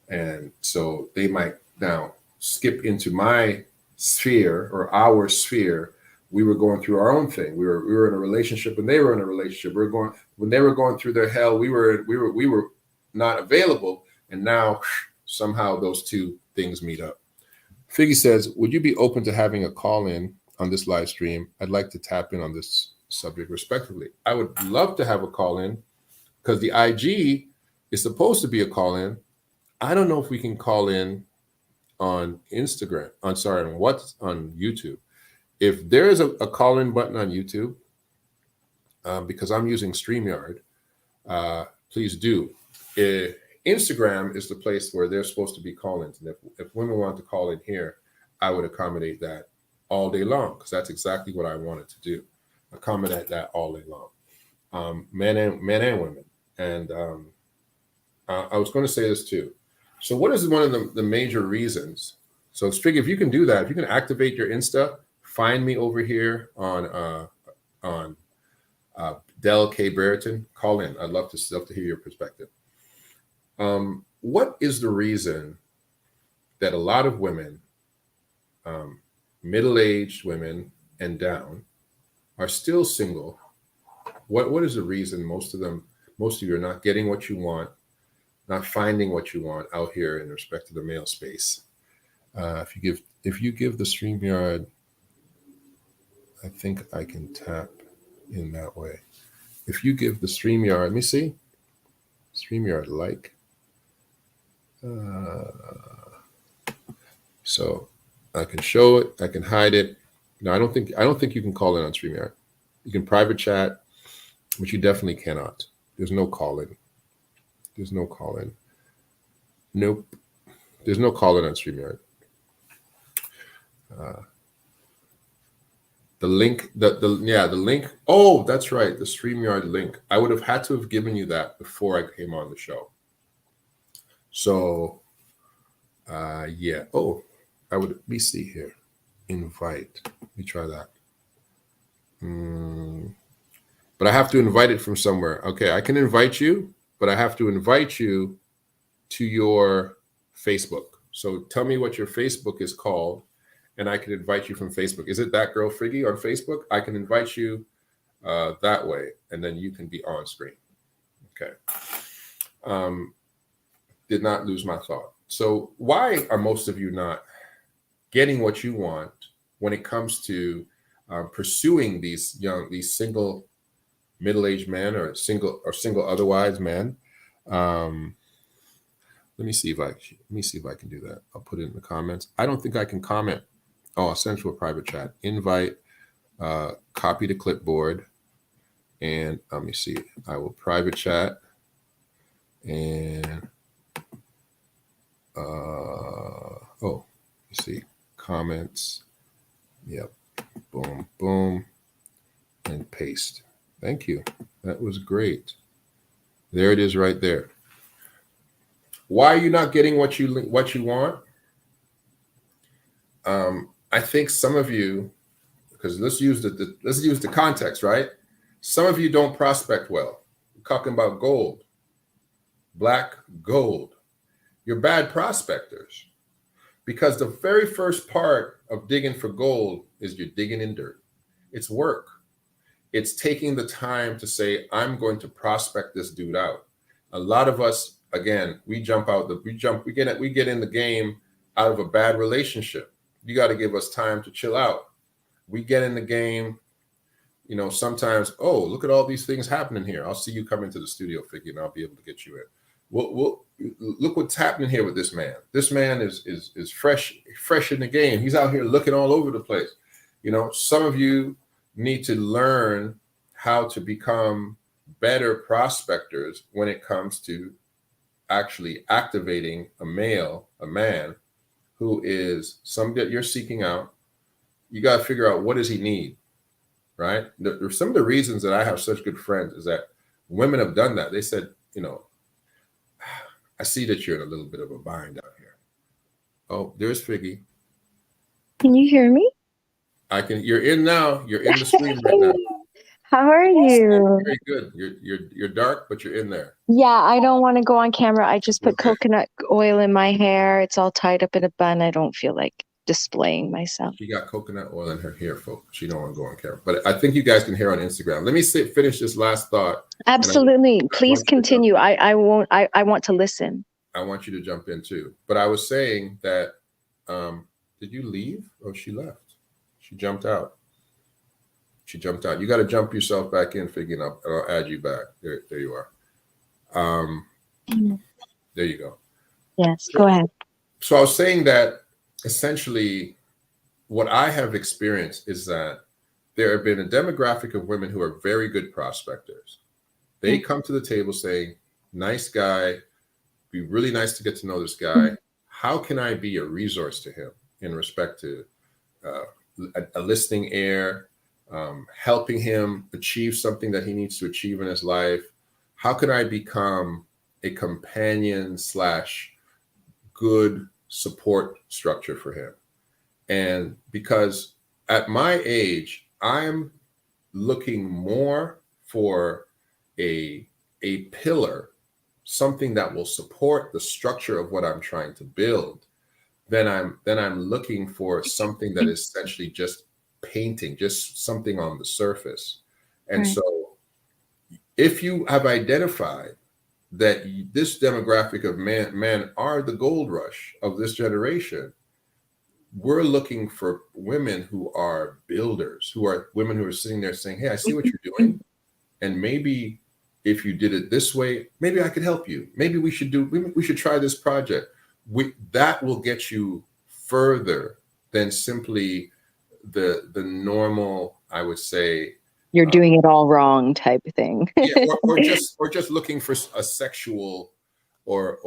and so they might now skip into my sphere or our sphere. We were going through our own thing. We were in a relationship when they were in a relationship. When they were going through their hell, we were not available, and now somehow those two things meet up. Figgy says, would you be open to having a call-in on this live stream? I'd like to tap in on this subject respectively. I would love to have a call-in, because the IG is supposed to be a call-in. I don't know if we can call in on Instagram. On YouTube. If there is a call-in button on YouTube, because I'm using StreamYard, please do. Instagram is the place where they're supposed to be call-ins. And if women want to call in here, I would accommodate that all day long, because that's exactly what I wanted to do. Accommodate that all day long. Men and women. And I was going to say this too. So what is one of the major reasons? So Strig, if you can do that, if you can activate your Insta, find me over here on Del K. Brereton, call in. I'd love to hear your perspective. What is the reason that a lot of women, middle-aged women and down, are still single? What is the reason most of you are not getting what you want, not finding what you want out here in respect to the male space? If you give the StreamYard, I think I can tap in that way. If you give the StreamYard, let me see, StreamYard like. So I can show it, I can hide it. No, I don't think you can call in on StreamYard. You can private chat, but you definitely cannot. There's no call in. There's no call in. Nope. There's no call in on StreamYard. The link, the link. Oh, that's right. The StreamYard link. I would have had to have given you that before I came on the show. So, yeah. Oh, let me see here. Invite. Let me try that. But I have to invite it from somewhere. Okay, I can invite you, but I have to invite you to your Facebook. So tell me what your Facebook is called, and I can invite you from Facebook. Is it That Girl Figgy on Facebook? I can invite you that way, and then you can be on screen. Okay. Did not lose my thought. So why are most of you not getting what you want when it comes to pursuing these single middle-aged men or single otherwise men? Let me see if I can do that. I'll put it in the comments. I don't think I can comment Oh, I'll send you a private chat. Invite, copy to clipboard, and let me see. I will private chat and oh, you see comments. Yep. Boom, boom, and paste. Thank you. That was great. There it is, right there. Why are you not getting what you want? I think some of you, because let's use the context, right? Some of you don't prospect well. We're talking about gold, black gold. You're bad prospectors because the very first part of digging for gold is you're digging in dirt. It's work. It's taking the time to say, I'm going to prospect this dude out. A lot of us, again, we get in the game out of a bad relationship. You got to give us time to chill out. We get in the game, sometimes, oh, look at all these things happening here. I'll see you come into the studio, Figgy, and I'll be able to get you in. We'll look what's happening here with this man. This man is fresh in the game. He's out here looking all over the place. Some of you need to learn how to become better prospectors when it comes to actually activating a man who is somebody that you're seeking out. You got to figure out, what does he need, right? Some of the reasons that I have such good friends is that women have done that. They said, I see that you're in a little bit of a bind out here. Oh, there's Figgy. Can you hear me? I can. You're in now. You're in the screen right now. How are you? Very good. You're dark, but you're in there. Yeah, I don't want to go on camera. I just put coconut oil in my hair. It's all tied up in a bun. I don't feel like displaying myself. She got coconut oil in her hair, folks. She don't want to go on camera. But I think you guys can hear on Instagram. Let me finish this last thought. Absolutely. Please continue. I won't. I want to listen. I want you to jump in too. But I was saying that, did you leave? Oh, she left. She jumped out. You got to jump yourself back in, Figgy, and I'll add you back. There you are. There you go. Yes, go ahead. So I was saying that essentially what I have experienced is that there have been a demographic of women who are very good prospectors. They come to the table saying, nice guy, be really nice to get to know this guy. How can I be a resource to him in respect to a listening ear, helping him achieve something that he needs to achieve in his life? How can I become a companion / good support structure for him? And because at my age, I'm looking more for a pillar, something that will support the structure of what I'm trying to build, then I'm looking for something that is essentially just painting, just something on the surface. And so if you have identified that this demographic of men are the gold rush of this generation, we're looking for women who are builders, who are women who are sitting there saying, hey, I see what you're doing. And maybe if you did it this way, maybe I could help you. Maybe we should try this project. That will get you further than simply the normal, I would say, you're doing it all wrong type of thing. Yeah, or just looking for a sexual or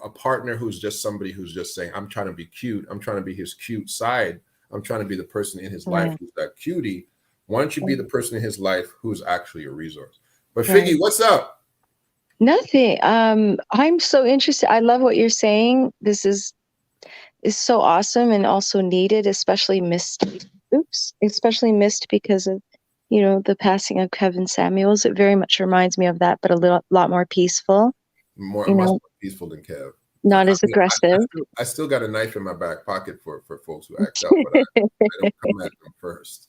a partner who's just somebody who's just saying, I'm trying to be cute. I'm trying to be his cute side. I'm trying to be the person in his life who's that cutie. Why don't you be the person in his life who's actually a resource? But Figgy, what's up? Nothing. I'm so interested. I love what you're saying. This is so awesome and also needed, especially missed because of, the passing of Kevin Samuels. It very much reminds me of that, but a lot more peaceful. Much more peaceful than Kev. Not as aggressive. I still got a knife in my back pocket for folks who act out, but I don't come at them first.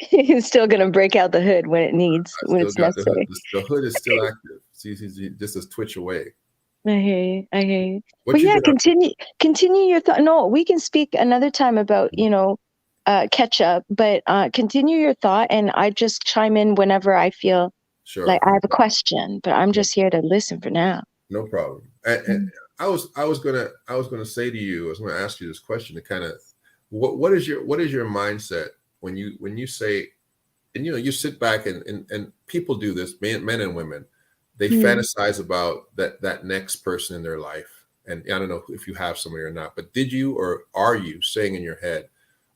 He's still going to break out the hood when it needs, when it's necessary. The hood is still active. He's just a twitch away. I hear you. But yeah, continue your thought. No, we can speak another time about, catch up, but continue your thought, and I just chime in whenever I feel like I have a question, but I'm just here to listen for now. No problem. And I was gonna say to you, I was gonna ask you this question to kind of, what is your mindset when you say, and you sit back and people do this, men and women, they Mm. fantasize about that next person in their life. And I don't know if you have somebody or not, but did you, or are you saying in your head,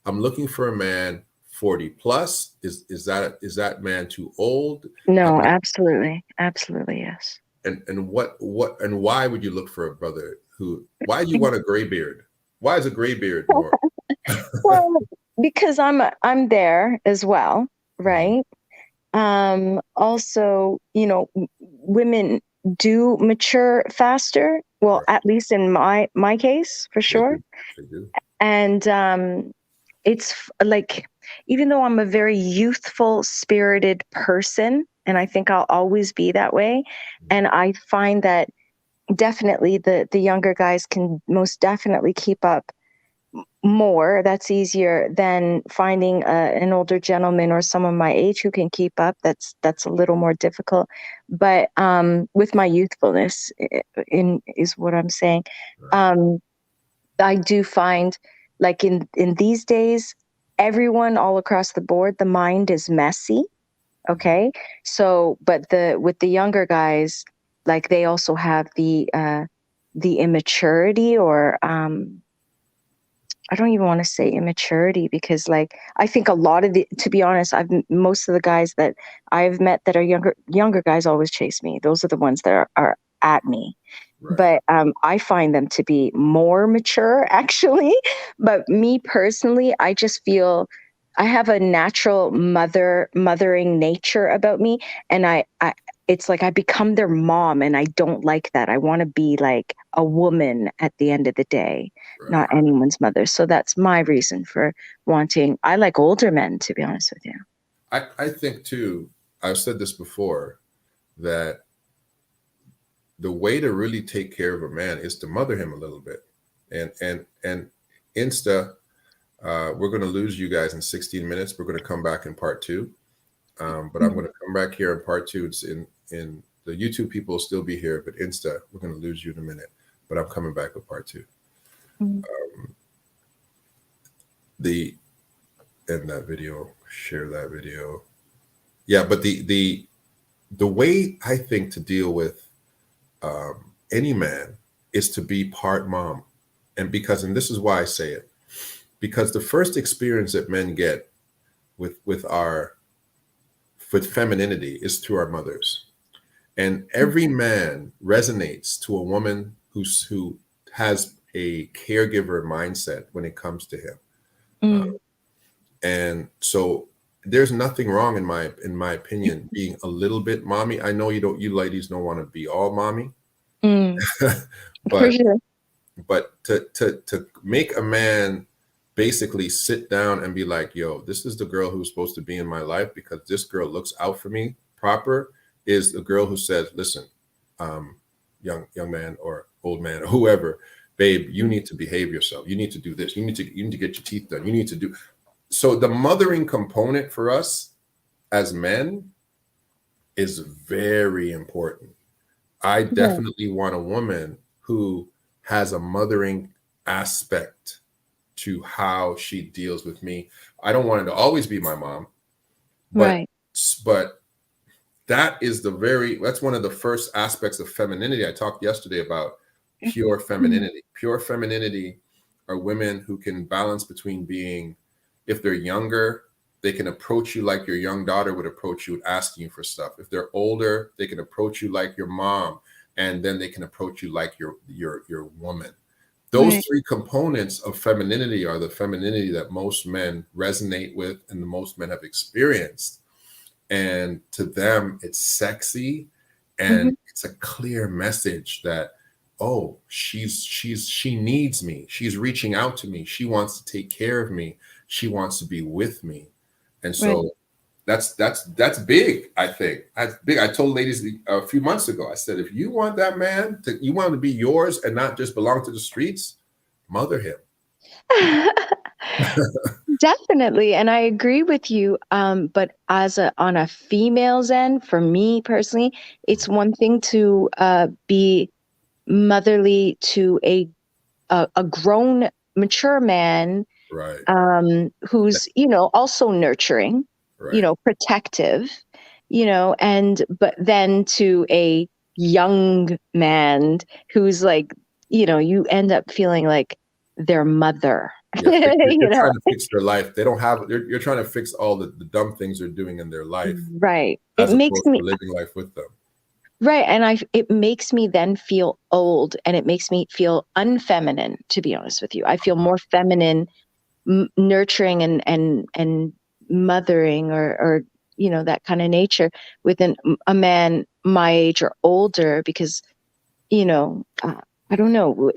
I'm looking for a man 40 plus? Is that man too old? No, absolutely. Absolutely, yes. And and why would you look for a brother why do you want a gray beard? Why is a gray beard more? Well, because I'm there as well, Mhm. right? Also, women do mature faster. Well, Right. at least in my case, for They sure. do. They do. And like, even though I'm a very youthful, spirited person, and I think I'll always be that way, and I find that definitely the younger guys can most definitely keep up more. That's easier than finding an older gentleman or someone my age who can keep up. That's a little more difficult. But with my youthfulness, in is what I'm saying. Right. Um, I do find, like, in these days, everyone all across the board, the mind is messy. Mhm. Okay, so but the with the younger guys, like, they also have the immaturity, or I don't even want to say immaturity, because, like, I think a lot of to be honest, most of the guys that I've met that are younger guys always chase me. Those are the ones that are at me. Right. But I find them to be more mature, actually. But me personally, I just feel I have a natural mothering nature about me, and I it's like I become their mom, and I don't like that. I want to be like a woman at the end of the day, not Right. anyone's mother. So that's my reason for wanting. I like older men, to be honest with you. I think too, I've said this before, that the way to really take care of a man is to mother him a little bit. And Insta, we're going to lose you guys in 16 minutes. We're going to come back in part two. But I'm going to come back here in part two. It's in the YouTube people will still be here, but Insta, we're going to lose you in a minute. But I'm coming back with part two. Mm. The End that video, share that video. Yeah, but the way I think to deal with any man is to be part mom, and this is why I say it, because the first experience that men get with our with femininity is through our mothers. And every man resonates to a woman who has a caregiver mindset when it comes to him. Uh, Mm. and so there's nothing wrong in my opinion being a little bit mommy. I know you ladies don't want to be all mommy, Mm. For but sure. to make a man basically sit down and be like, yo, this is the girl who's supposed to be in my life because this girl looks out for me proper, is the girl who says, listen, um, young man or old man or whoever, babe, you need to behave yourself. You need to do this. You need to get your teeth done. You need to do. So the mothering component for us as men is very important. I Yeah. definitely want a woman who has a mothering aspect to how she deals with me. I don't want her to always be my mom, but Right. but that's one of the first aspects of femininity. I talked yesterday about pure Mm. femininity. Pure femininity are women who can balance between being, if they're younger, they can approach you like your young daughter would approach you, asking you for stuff. If they're older, they can approach you like your mom, and then they can approach you like your woman. Those Right. three components of femininity are the femininity that most men resonate with and the most men have experienced. And to them, it's sexy and Mhm. it's a clear message that, oh, she needs me. She's reaching out to me. She wants to take care of me. She wants to be with me. And Right. so that's big. I think that's big. I told ladies a few months ago, I said, if you want that man you want him to be yours and not just belong to the streets, mother him. Definitely, and I agree with you. But on a female's end, for me personally, it's one thing to be motherly to a grown, mature man, Right. who's, also nurturing, Right. protective, but then to a young man who's like, you end up feeling like their mother. Yes, you're trying to fix their life. They don't have. You're trying to fix all the dumb things they're doing in their life, Right. It as makes opposed me to living life with them. right, and it makes me then feel old, and it makes me feel unfeminine. To be honest with you, I feel more feminine, nurturing and mothering, or that kind of nature with a man my age or older, because I don't know.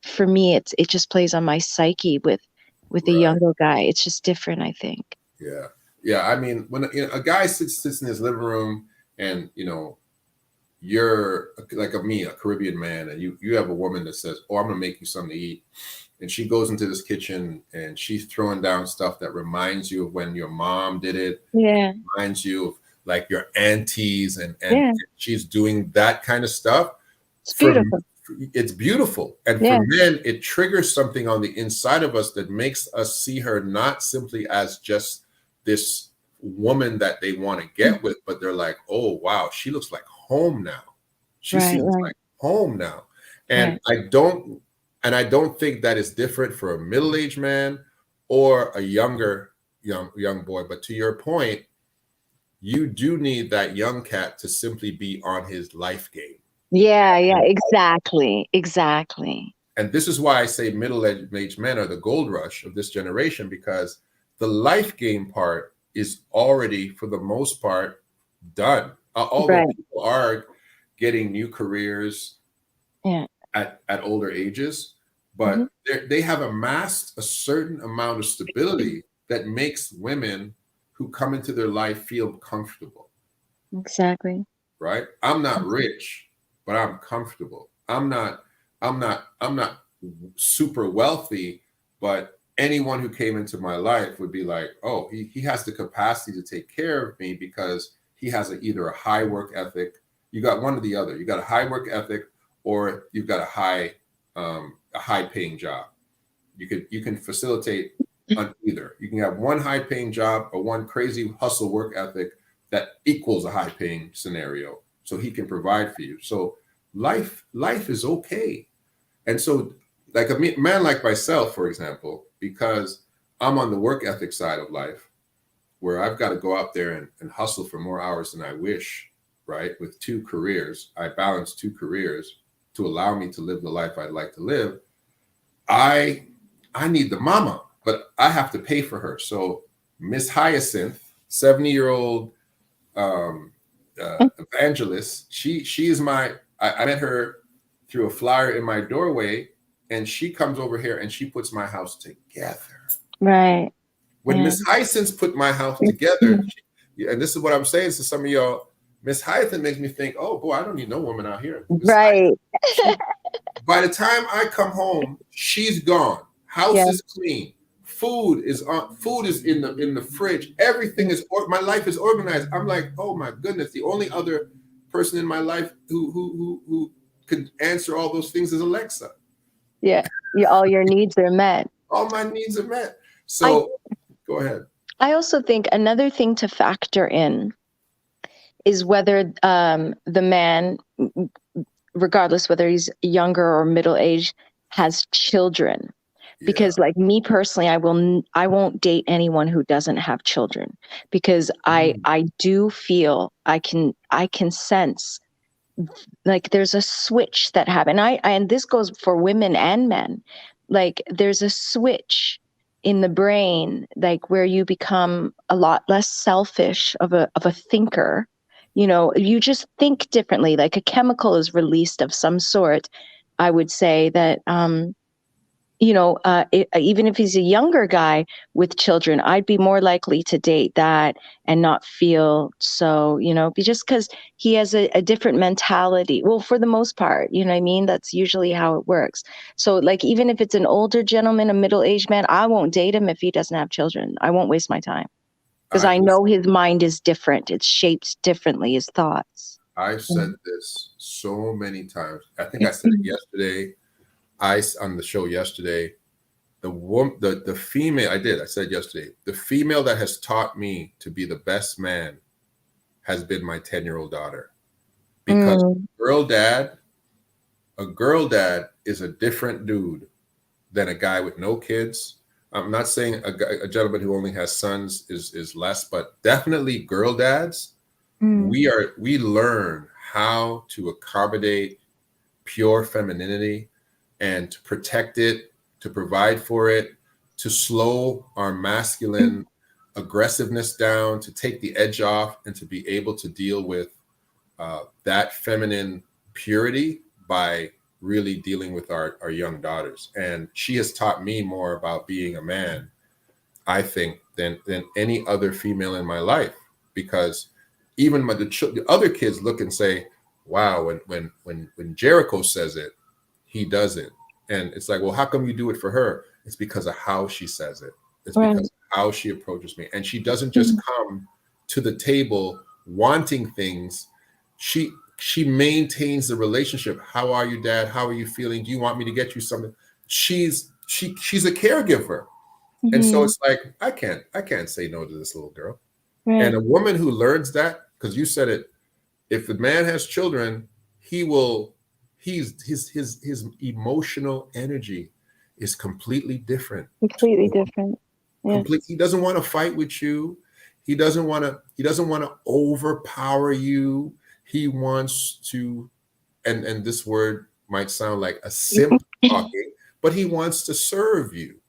For me, it just plays on my psyche with a Right. younger guy. It's just different, I think. Yeah. Yeah. I mean, when a guy sits in his living room, and you're like me, a Caribbean man, and you have a woman that says, "Oh, I'm gonna make you something to eat," and she goes into this kitchen and she's throwing down stuff that reminds you of when your mom did it, Yeah, reminds you of like your aunties, and yeah, she's doing that kind of stuff. it's For beautiful. it's beautiful, and for Yeah, men, it triggers something on the inside of us that makes us see her not simply as just this woman that they want to get with, but they're like, "Oh wow, she looks like home now. She right, seems right, like home now." And right. I don't think that is different for a middle-aged man or a younger young boy. But to your point, you do need that young cat to simply be on his life game. Yeah, yeah, exactly, exactly. And this is why I say middle-aged men are the gold rush of this generation, because the life game part is already, for the most part, done. Although Right. people are getting new careers Yeah. at older ages, Hmm. but they have amassed a certain amount of stability that makes women who come into their life feel comfortable. Exactly. Right? I'm not rich, but I'm comfortable. I'm not super wealthy, but anyone who came into my life would be like, oh, he has the capacity to take care of me because he has either a high work ethic. You got one or the other. You got a high work ethic, or you've got a high paying job. You can facilitate on either. You can have one high paying job or one crazy hustle work ethic that equals a high paying scenario, so he can provide for you. So life is okay. And so, like a man like myself, for example, because I'm on the work ethic side of life, where I've got to go out there and hustle for more hours than I wish, right? With two careers, I balance two careers to allow me to live the life I'd like to live. I I need the mama, but I have to pay for her. So Miss Hyacinth, 70-year-old evangelist, she is I met her through a flyer in my doorway, and she comes over here and she puts my house together. Right. When Yeah. Miss Hyacinth put my house together, and this is what I'm saying to some of y'all, Miss Hyacinth makes me think, oh boy, I don't need no woman out here. Right. By the time I come home, she's gone. Yeah. House is clean. Food is on. Food is in the fridge. Everything is. My life is organized. I'm like, oh my goodness. The only other person in my life who could answer all those things is Alexa. Yeah. All your needs are met. All my needs are met. So go ahead. I also think another thing to factor in is whether the man, regardless whether he's younger or middle aged, has children. Because Yeah. like me personally, I won't date anyone who doesn't have children, because I do feel I can sense like there's a switch that happened. And this goes for women and men. Like there's a switch in the brain, like where you become a lot less selfish of a thinker. You just think differently. Like a chemical is released of some sort. I would say that even if he's a younger guy with children, I'd be more likely to date that and not feel so, just because he has a different mentality. Well, for the most part, you know what I mean? That's usually how it works. So, like, even if it's an older gentleman, a middle-aged man, I won't date him if he doesn't have children. I won't waste my time because I know his mind is different. It's shaped differently, his thoughts. I've said this so many times. I think I said it yesterday. On the show yesterday. The female, I said yesterday, the female that has taught me to be the best man has been my 10-year-old daughter. Because a girl dad is a different dude than a guy with no kids. I'm not saying a gentleman who only has sons is less, but definitely girl dads. We learn how to accommodate pure femininity and to protect it, to provide for it, to slow our masculine aggressiveness down, to take the edge off, and to be able to deal with that feminine purity by really dealing with our young daughters. And she has taught me more about being a man, I think, than any other female in my life. Because even the other kids look and say, wow, when Jericho says it, he does it. And it's like, well, how come you do it for her? It's because of how she says it. It's because of how she approaches me. And she doesn't just come to the table wanting things. She maintains the relationship. How are you, Dad? How are you feeling? Do you want me to get you something? She's a caregiver. And so it's like, I can't say no to this little girl. And a woman who learns that, because you said it, if the man has children, his emotional energy is completely different. Completely different. Yeah. He doesn't want to fight with you. He doesn't want to overpower you. He wants to, and this word might sound like a simp talking, but he wants to serve you.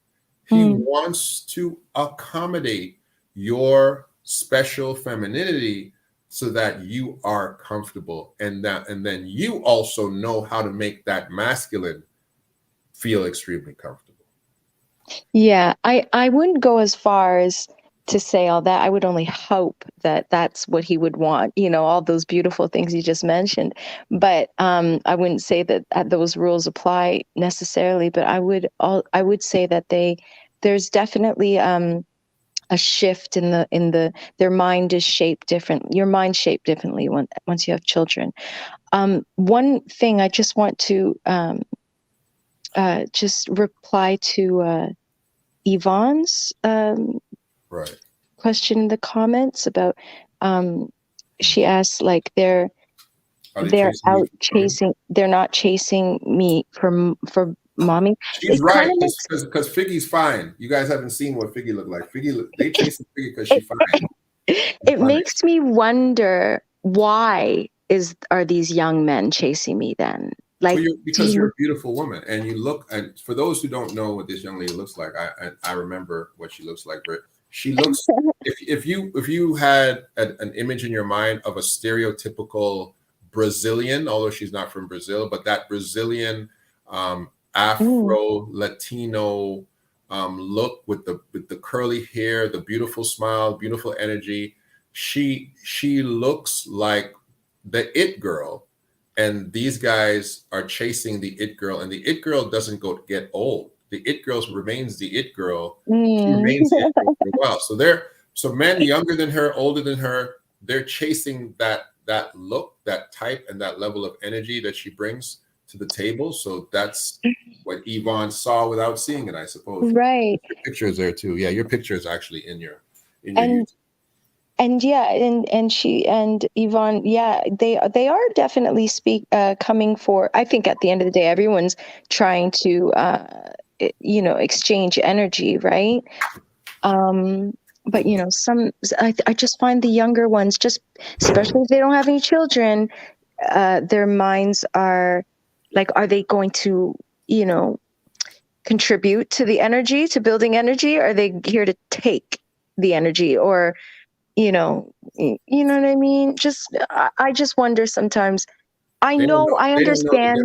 He wants to accommodate your special femininity so that you are comfortable, and then you also know how to make that masculine feel extremely comfortable. Yeah, I wouldn't go as far as to say all that. I would only hope that that's what he would want, all those beautiful things you just mentioned. But I wouldn't say that those rules apply necessarily, but I would say that there's definitely a shift in their mind is shaped different. Your mind shaped differently once you have children. One thing I just want to just reply to Yvonne's question in the comments about she asked, like, they're out chasing, they're not chasing me for mommy. She's right, because Figgy's fine. You guys haven't seen what Figgy looked like. They chasing Figgy because she's fine. It makes me wonder, why are these young men chasing me then? Like, because you're a beautiful woman, and you look. And for those who don't know what this young lady looks like, I remember what she looks like. But she looks. if you had an image in your mind of a stereotypical Brazilian, although she's not from Brazil, but that Brazilian Afro Latino look with the curly hair, the beautiful smile, beautiful energy. She looks like the it girl. And these guys are chasing the it girl, and the it girl doesn't get old. The it girl remains the it girl. She remains the it girl for a while. So men younger than her, older than her, they're chasing that look, that type, and that level of energy that she brings to the table. So that's what Yvonne saw without seeing it, I suppose. Right. Your picture is there too. Yeah, your picture is actually in your YouTube. And yeah, and she and Yvonne, yeah, they are definitely coming for. I think at the end of the day, everyone's trying to exchange energy, right? But I just find the younger ones, just especially if they don't have any children, their minds are like, are they going to contribute to the energy, to building energy? Or are they here to take the energy, or you know what I mean? I just wonder sometimes. I understand.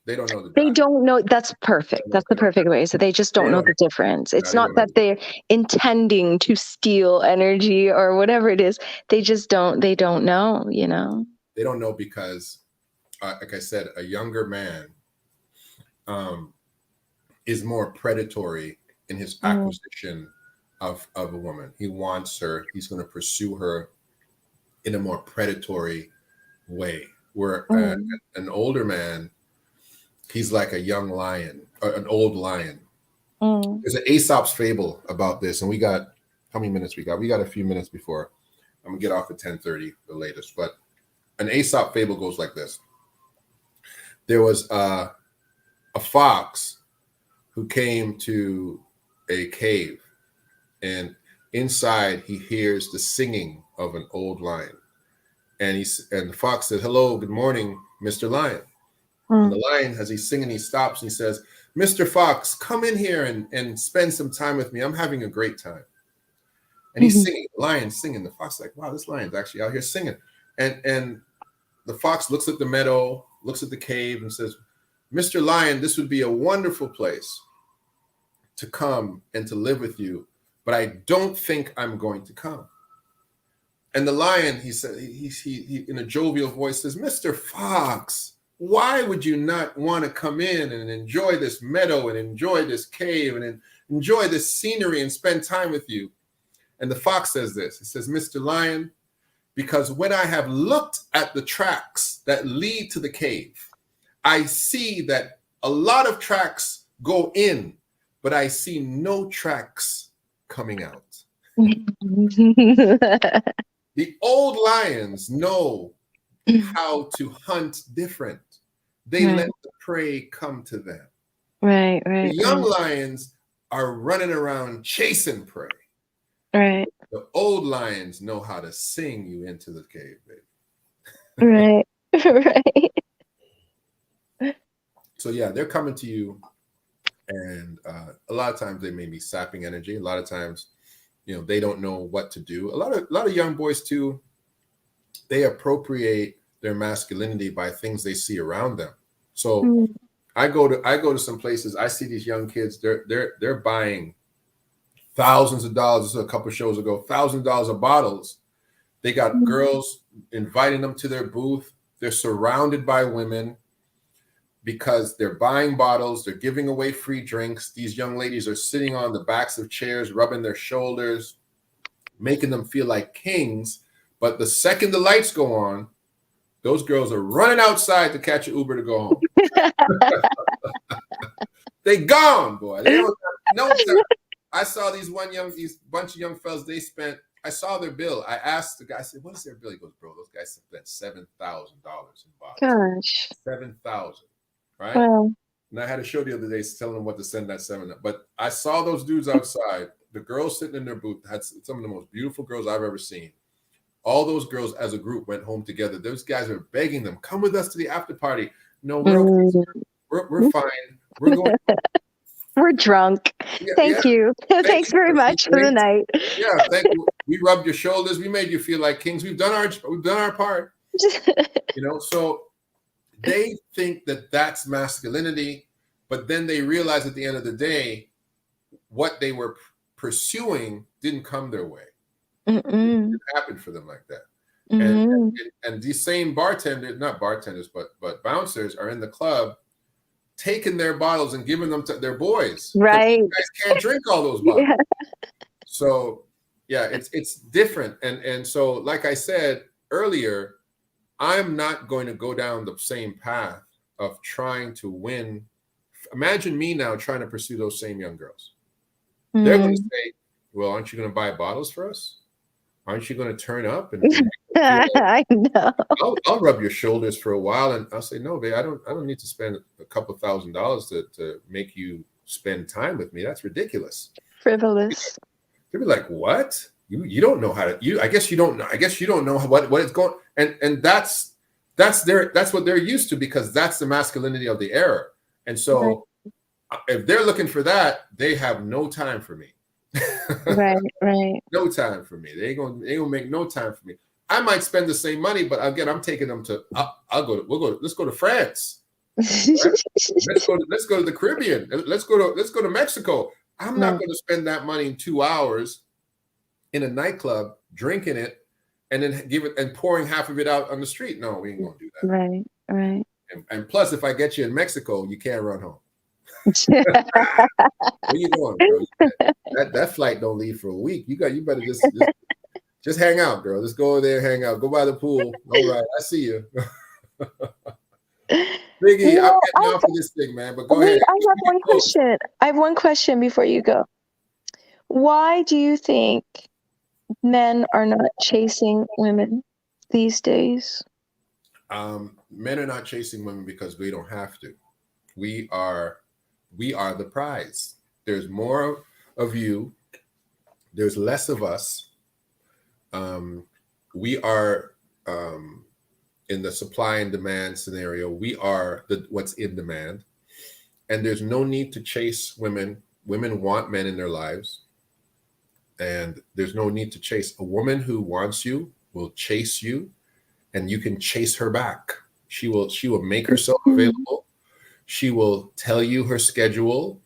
They don't know. They don't know. That's perfect. That's the perfect way. So they just don't know the difference. It's not that they're intending to steal energy or whatever it is. They just don't. They don't know. They don't know because, like I said, a younger man is more predatory in his acquisition of a woman. He wants her. He's going to pursue her in a more predatory way where Mm. an older man, he's like a young lion, or an old lion. Mm. There's an Aesop's fable about this, and we got how many minutes we got? We got a few minutes before I'm gonna get off at 10:30, the latest. But an Aesop fable goes like this: there was a fox who came to a cave, and inside he hears the singing of an old lion, and the fox said, "Hello, good morning, Mr. Lion." And the Mm. lion, as he's singing, he stops and he says, "Mr. Fox, come in here and spend some time with me. I'm having a great time." And he's Mhm. singing, the lion's singing. The fox is like, "Wow, this lion's actually out here singing." And the fox looks at the meadow, looks at the cave, and says, "Mr. Lion, this would be a wonderful place to come and to live with you, but I don't think I'm going to come." And the lion, he said, he in a jovial voice says, "Mr. Fox, why would you not want to come in and enjoy this meadow and enjoy this cave and enjoy this scenery and spend time with you?" And the fox says this. He says, "Mr. Lion, because when I have looked at the tracks that lead to the cave, I see that a lot of tracks go in, but I see no tracks coming out." The old lions know how to hunt different. They Right, let the prey come to them. right, The right, young right, lions are running around chasing prey. right, The old lions know how to sing you into the cave, baby. right, right. So yeah, they're coming to you, and a lot of times they may be sapping energy. A lot of times, they don't know what to do. A lot of young boys too, they appropriate their masculinity by things they see around them. So Mm. I go to some places. I see these young kids. They're buying thousands of dollars. This was a couple of shows ago. $1,000 of bottles. They got Mm. girls inviting them to their booth. They're surrounded by women because they're buying bottles. They're giving away free drinks. These young ladies are sitting on the backs of chairs, rubbing their shoulders, making them feel like kings. But the second the lights go on, those girls are running outside to catch an Uber to go home. They gone, boy. They don't have no time. I saw these bunch of young fellas. I saw their bill. I asked the guy. I said, "What is their bill?" He goes, "Bro, those guys spent $7,000 in bottles. Gosh. 7,000, right?" Well, And I had a show the other day telling them what to send that 7. But I saw those dudes outside. The girls sitting in their booth had some of the most beautiful girls I've ever seen. All those girls as a group went home together. Those guys are begging them, "Come with us to the after party." "No, we're okay. mm, We're fine. We're going." we're drunk. Yeah, yeah. Thank you. Thank Thanks you very for a few much for the drinks. night. Yeah, thank you. We rubbed your shoulders. We made you feel like kings. We've done our part. So they think that that's masculinity, but then they realize at the end of the day, what they were pursuing didn't come their way. It Mm-mm. didn't happen for them like that. And Mm-mm. and these same bartenders, not bartenders, but bouncers are in the club taking their bottles and giving them to their boys because Right. you guys can't drink all those bottles. Yeah. So yeah, it's different. And so, like I said earlier, I'm not going to go down the same path of trying to win. Imagine me now trying to pursue those same young girls. They're going to Mm. say, "Well, aren't you going to buy bottles for us? Aren't you going to turn up and make them feel like I know. I'll rub your shoulders for a while?" And I'll say, "No, babe, I don't need to spend a couple $1,000s to make you spend time with me. That's ridiculous." Frivolous. They'll be like, "What? You don't know how to I guess you don't know. I guess you don't know what it's going." And that's what they're used to because that's the masculinity of the era. And Right, so if they're looking for that, they have no time for me. right, right. No time for me. They gonna make no time for me. I might spend the same money, but again, I'm taking them to. Let's go to France. Right? Let's go to the Caribbean. Let's go to Mexico. I'm not Right, going to spend that money in 2 hours in a nightclub drinking it and then give it and pouring half of it out on the street. No, we ain't gonna do that. right, right. And plus, if I get you in Mexico, you can't run home. Where you going, bro? That flight don't leave for a week. You better just Just hang out, girl. Just go over there and hang out. Go by the pool. All right, I see you. Biggie, I'm getting off of this thing, man. But go wait, ahead. I have one question. I have one question before you go. Why do you think men are not chasing women these days? Men are not chasing women because we don't have to. We are the prize. There's more of you. There's less of us. We are in the supply and demand scenario. We are what's in demand, and there's no need to chase women. Women want men in their lives, and there's no need to chase. A woman who wants you will chase you, and you can chase her back. She will make herself available. She will tell you her schedule.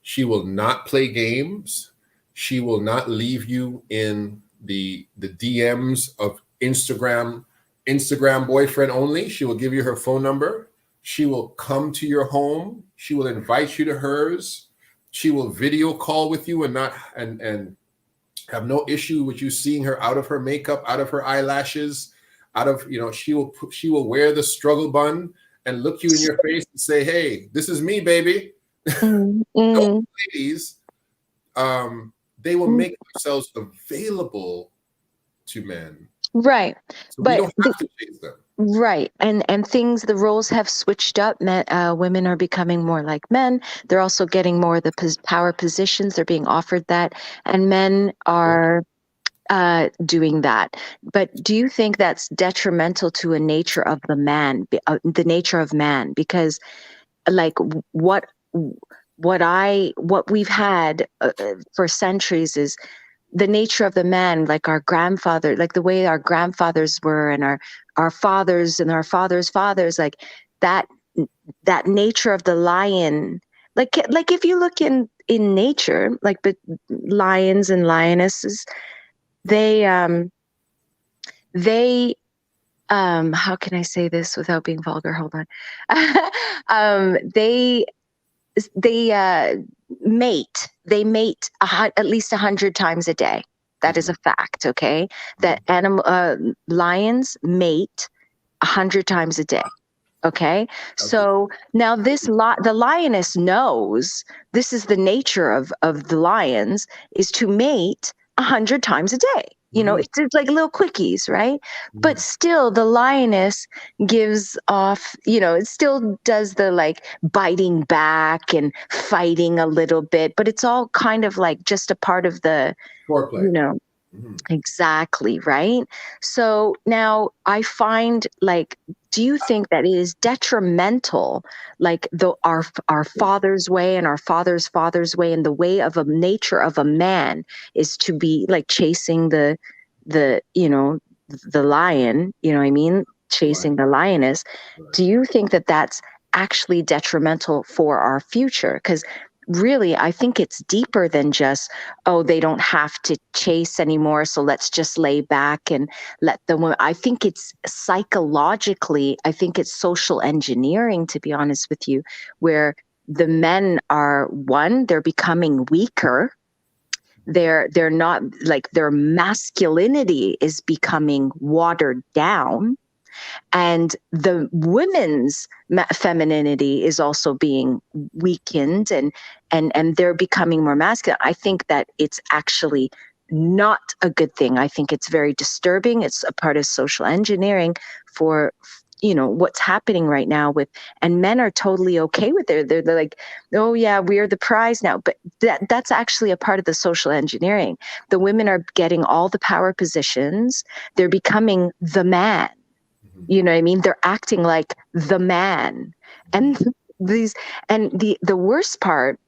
She will not play games. She will not leave you in the DMs of Instagram boyfriend only. She will give you her phone number. She will come to your home. She will invite you to hers. She will video call with you and have no issue with you seeing her out of her makeup, out of her eyelashes, out of, she will wear the struggle bun and look you in your face and say, "Hey, this is me, baby." Those ladies, they will make themselves available to men. Right. So we don't have to chase them. Right. And the roles have switched up. Women are becoming more like men. They're also getting more of the power positions. They're being offered that. And men are doing that. But do you think that's detrimental to a nature of the nature of man? Because like what we've had for centuries is the nature of the man, like our grandfather, like the way our grandfathers were, and our fathers and our fathers' fathers, like that nature of the lion, like if you look in nature, like the lions and lionesses, they how can I say this without being vulgar? Hold on. They mate. They mate at least 100 times a day. That is a fact. Okay, that lions mate 100 times a day. Okay, so now the lioness knows this is the nature of the lions, is to mate 100 times a day. It's like little quickies, right? But still, the lioness gives off, it still does the like biting back and fighting a little bit, but it's all kind of like just a part of the foreplay. Exactly, right? So now I find, like, do you think that it is detrimental, like our father's way and our father's way, and the way of a nature of a man is to be like chasing the lion, what I mean, chasing the lioness. Do you think that that's actually detrimental for our future? Because really, I think it's deeper than just, they don't have to chase anymore, so let's just lay back and let them. I think it's psychologically, I think it's social engineering, to be honest with you, where the men are, they're becoming weaker. They're not, like, their masculinity is becoming watered down. And the women's femininity is also being weakened, and they're becoming more masculine. I think that it's actually not a good thing. I think it's very disturbing. It's a part of social engineering for what's happening right now and men are totally okay with it. They're like, "Oh yeah, we're the prize now." But that's actually a part of the social engineering. The women are getting all the power positions. They're becoming the man. You know what I mean? They're acting like the man. And the worst part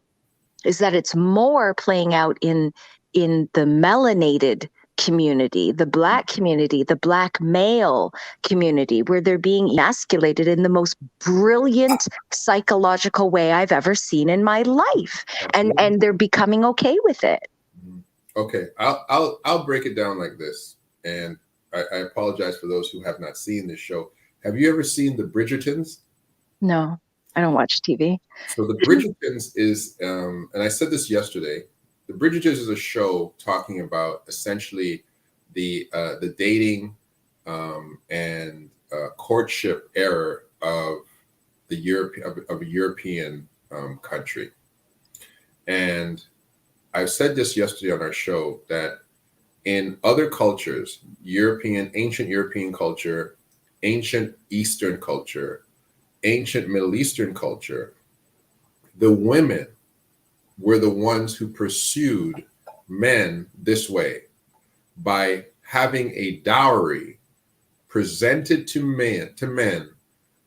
is that it's more playing out in the melanated community, the black community, the black male community, where they're being emasculated in the most brilliant psychological way I've ever seen in my life. And they're becoming okay with it. Okay, I'll break it down like this, and I apologize for those who have not seen this show. Have you ever seen The Bridgertons? No, I don't watch TV. So The Bridgertons is, and I said this yesterday, The Bridgertons is a show talking about essentially the dating and courtship era of the of a European country. And I said this yesterday on our show that in other cultures, ancient European culture, ancient Eastern culture, ancient Middle Eastern culture, the women were the ones who pursued men this way by having a dowry presented to men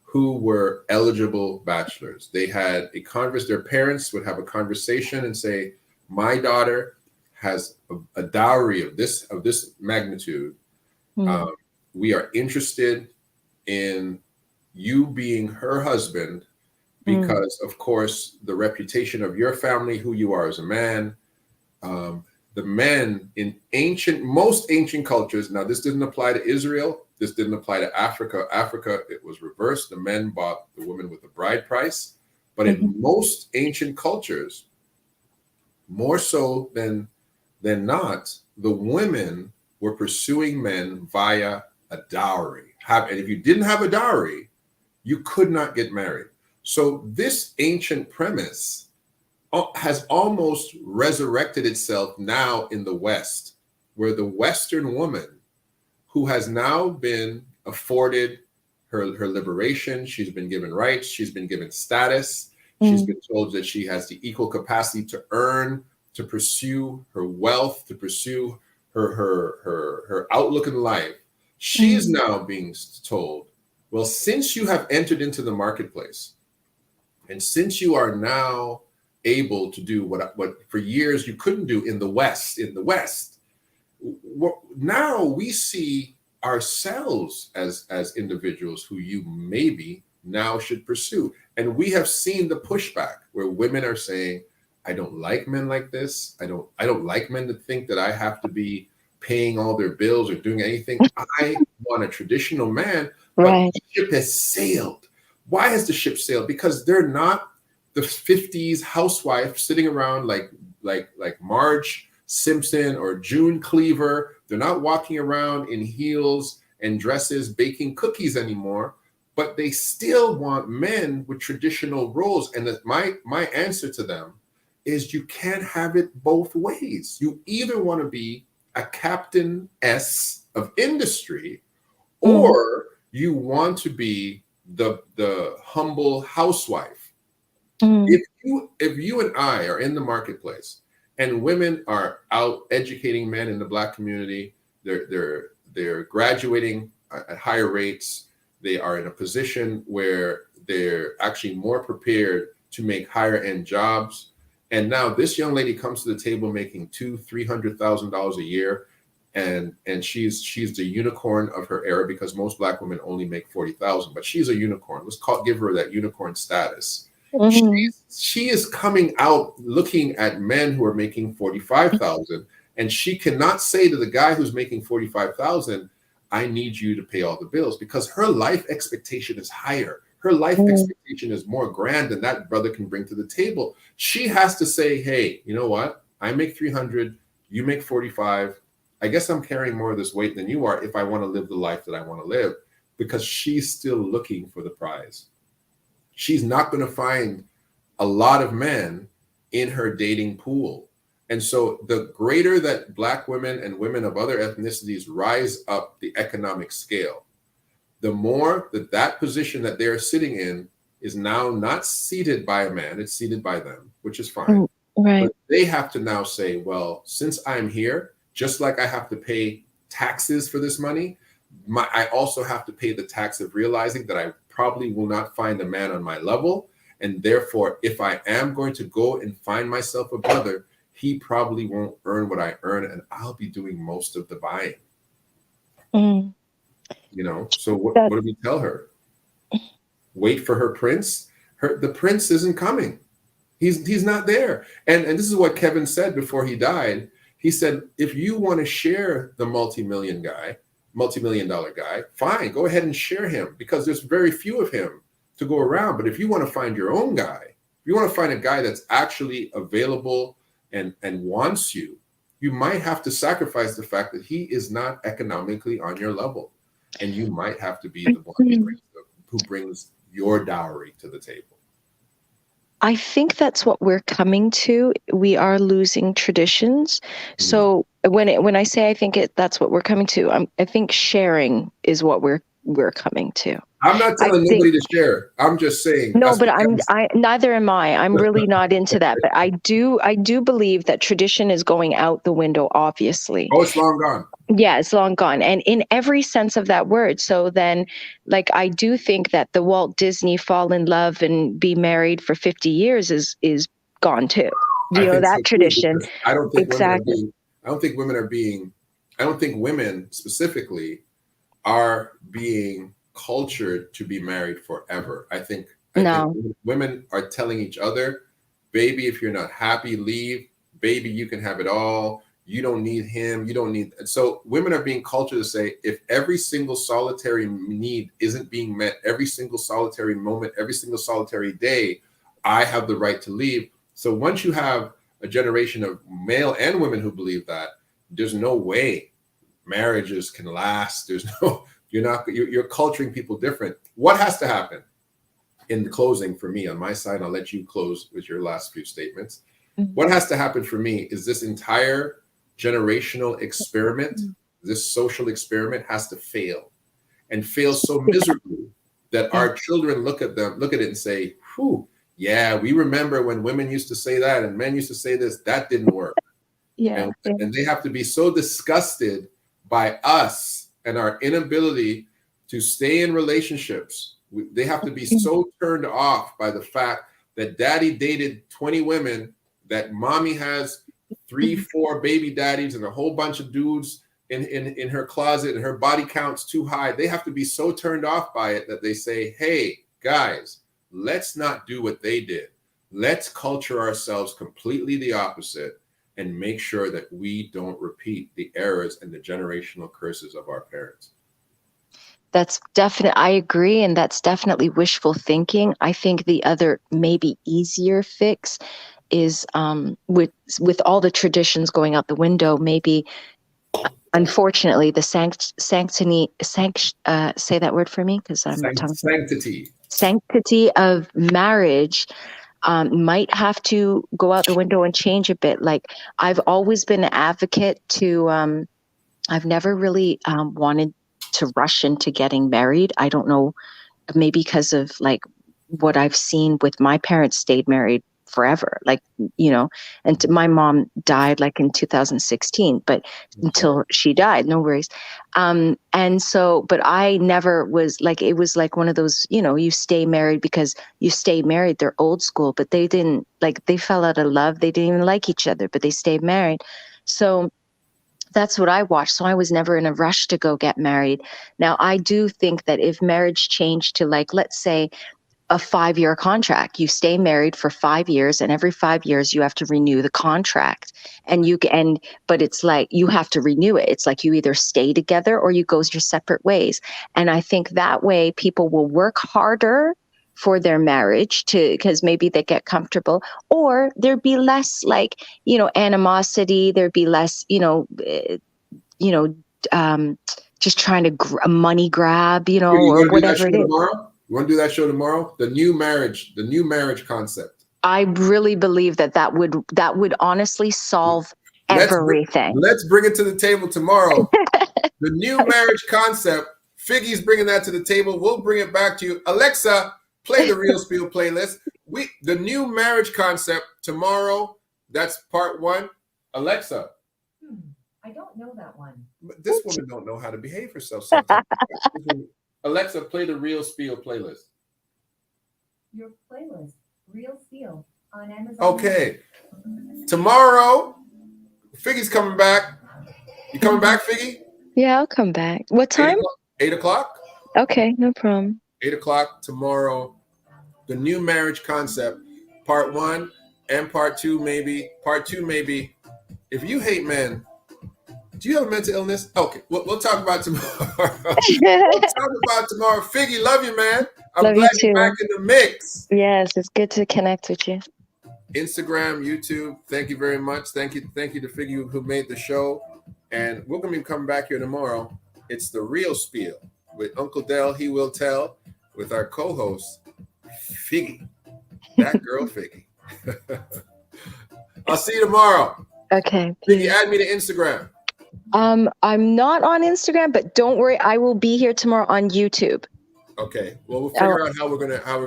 who were eligible bachelors. They had their parents would have a conversation and say, my daughter has a dowry of this magnitude. We are interested in you being her husband because, of course, the reputation of your family, who you are as a man. The men in most ancient cultures, now this didn't apply to Israel, this didn't apply to Africa. Africa, it was reversed. The men bought the women with the bride price. But in most ancient cultures, more so than not, the women were pursuing men via a dowry. And if you didn't have a dowry, you could not get married. So this ancient premise has almost resurrected itself now in the West, where the Western woman, who has now been afforded her liberation, she's been given rights, she's been given status, she's been told that she has the equal capacity to earn, to pursue her wealth, to pursue her outlook in life. She is now being told, well, since you have entered into the marketplace, and since you are now able to do what for years you couldn't do in the West, now we see ourselves as individuals who you maybe now should pursue. And we have seen the pushback where women are saying, I don't like men like this. I don't like men to think that I have to be paying all their bills or doing anything. I want a traditional man, but the ship has sailed. Why has the ship sailed? Because they're not the 50s housewife sitting around like Marge Simpson or June Cleaver. They're not walking around in heels and dresses baking cookies anymore, but they still want men with traditional roles. And my answer to them is you can't have it both ways. You either want to be a Captain S of industry, or you want to be the humble housewife. If you and I are in the marketplace and women are out educating men in the Black community, they're graduating at higher rates, they are in a position where they're actually more prepared to make higher end jobs. And now this young lady comes to the table making $200,000-$300,000 a year, and she's the unicorn of her era, because most Black women only make $40,000, but she's a unicorn. Let's give her that unicorn status. She is coming out looking at men who are making $45,000, and she cannot say to the guy who's making $45,000, I need you to pay all the bills, because her life expectation is higher. Her life expectation is more grand than that brother can bring to the table. She has to say, hey, you know what? I make 300, you make 45. I guess I'm carrying more of this weight than you are if I want to live the life that I want to live, because she's still looking for the prize. She's not going to find a lot of men in her dating pool. And so the greater that Black women and women of other ethnicities rise up the economic scale, the more that position that they're sitting in is now not seated by a man, it's seated by them, which is fine. Right. But they have to now say, well, since I'm here, just like I have to pay taxes for this money, I also have to pay the tax of realizing that I probably will not find a man on my level. And therefore, if I am going to go and find myself a brother, he probably won't earn what I earn, and I'll be doing most of the buying. You know, so what do we tell her? Wait for her prince? The prince isn't coming. He's not there. And this is what Kevin said before he died. He said, if you want to share the multi-million dollar guy, fine, go ahead and share him, because there's very few of him to go around. But if you want to find your own guy, if you want to find a guy that's actually available and wants you, you might have to sacrifice the fact that he is not economically on your level, and you might have to be the one who brings your dowry to the table. I think that's what we're coming to. We are losing traditions. So when I say I think that's what we're coming to, I think sharing is what we're coming to. I'm not telling nobody to share. I'm just saying. No, but neither am I. I'm really not into that. But I do believe that tradition is going out the window, obviously. Oh, it's long gone. Yeah, it's long gone. And in every sense of that word. So then, like, I do think that the Walt Disney fall in love and be married for 50 years is gone too. You know, that tradition. I don't think women specifically are being cultured to be married forever. I think women are telling each other, baby, if you're not happy, leave. Baby, you can have it all. You don't need him. You don't need. And so women are being cultured to say, if every single solitary need isn't being met, every single solitary moment, every single solitary day, I have the right to leave. So once you have a generation of male and women who believe that, there's no way marriages can last. There's no, you're culturing people different. What has to happen? In the closing for me on my side, I'll let you close with your last few statements. What has to happen for me is this entire generational experiment, this social experiment has to fail, and fail so miserably that our children look at it and say, whew, yeah, we remember when women used to say that and men used to say this, that didn't work. And they have to be so disgusted by us and our inability to stay in relationships. They have to be so turned off by the fact that daddy dated 20 women, that mommy has 3-4 baby daddies and a whole bunch of dudes in her closet, and her body count's too high. They have to be so turned off by it that they say, hey, guys, let's not do what they did. Let's culture ourselves completely the opposite and make sure that we don't repeat the errors and the generational curses of our parents. That's definite. I agree. And that's definitely wishful thinking. I think the other maybe easier fix is with all the traditions going out the window, maybe, unfortunately, the sanctity, say that word for me, because I'm sanctity of marriage might have to go out the window and change a bit. Like, I've always been an advocate to, I've never really wanted to rush into getting married. I don't know, maybe because of like what I've seen with my parents stayed married forever, like, you know, and my mom died like in 2016, but until she died, no worries. And so, but I never was like, it was like one of those, you know, you stay married because you stay married. They're old school, but they didn't, like, they fell out of love. They didn't even like each other, but they stayed married. So that's what I watched. So I was never in a rush to go get married. Now, I do think that if marriage changed to, like, let's say, a 5-year contract, you stay married for 5 years, and every 5 years you have to renew the contract, but it's like you have to renew it. It's like you either stay together or you go your separate ways. And I think that way people will work harder for their marriage because maybe they get comfortable, or there'd be less, like, you know, animosity. There'd be less, just trying to money grab, you know, or whatever it is. You want to do that show tomorrow? The new marriage concept. I really believe that would honestly solve everything. Let's bring it to the table tomorrow. The new marriage concept. Figgy's bringing that to the table. We'll bring it back to you. Alexa, play the Real Spiel playlist. The new marriage concept tomorrow. That's part 1. Alexa. I don't know that one. This woman don't know how to behave herself sometimes. Alexa, play the Real Spiel playlist. Your playlist, Real Spiel, on Amazon. Okay. Tomorrow, Figgy's coming back. You coming back, Figgy? Yeah, I'll come back. What time? 8 o'clock. Okay, no problem. 8 o'clock tomorrow. The new marriage concept, part 1 and part 2, maybe. Part 2, maybe. If you hate men, do you have a mental illness? Okay, we'll talk about tomorrow. We'll talk about tomorrow. Figgy, love you, man. I'm glad you're back in the mix. Yes, it's good to connect with you. Instagram, YouTube. Thank you very much. Thank you to Figgy who made the show. And we're going to be coming back here tomorrow. It's the real Spiel with Uncle Del, He Will Tell, with our co-host, Figgy. That girl, Figgy. I'll see you tomorrow. Okay. Figgy, add me to Instagram. I'm not on Instagram, but don't worry, I will be here tomorrow on YouTube. Okay. Well, we'll figure out how we're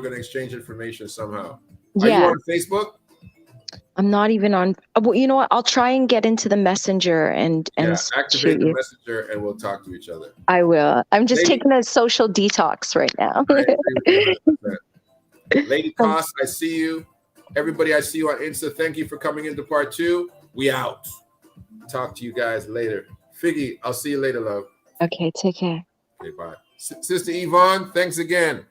gonna exchange information somehow. Yeah. Are you on Facebook? I'm not even on. Well, you know what? I'll try and get into the messenger and activate the messenger, and we'll talk to each other. I will. I'm just taking a social detox right now. I agree with you 100%. Lady Koss, I see you. Everybody, I see you on Insta. Thank you for coming into part 2. We out. Talk to you guys later. Figgy, I'll see you later, love. Okay, take care. Okay, bye. Sister Yvonne, thanks again.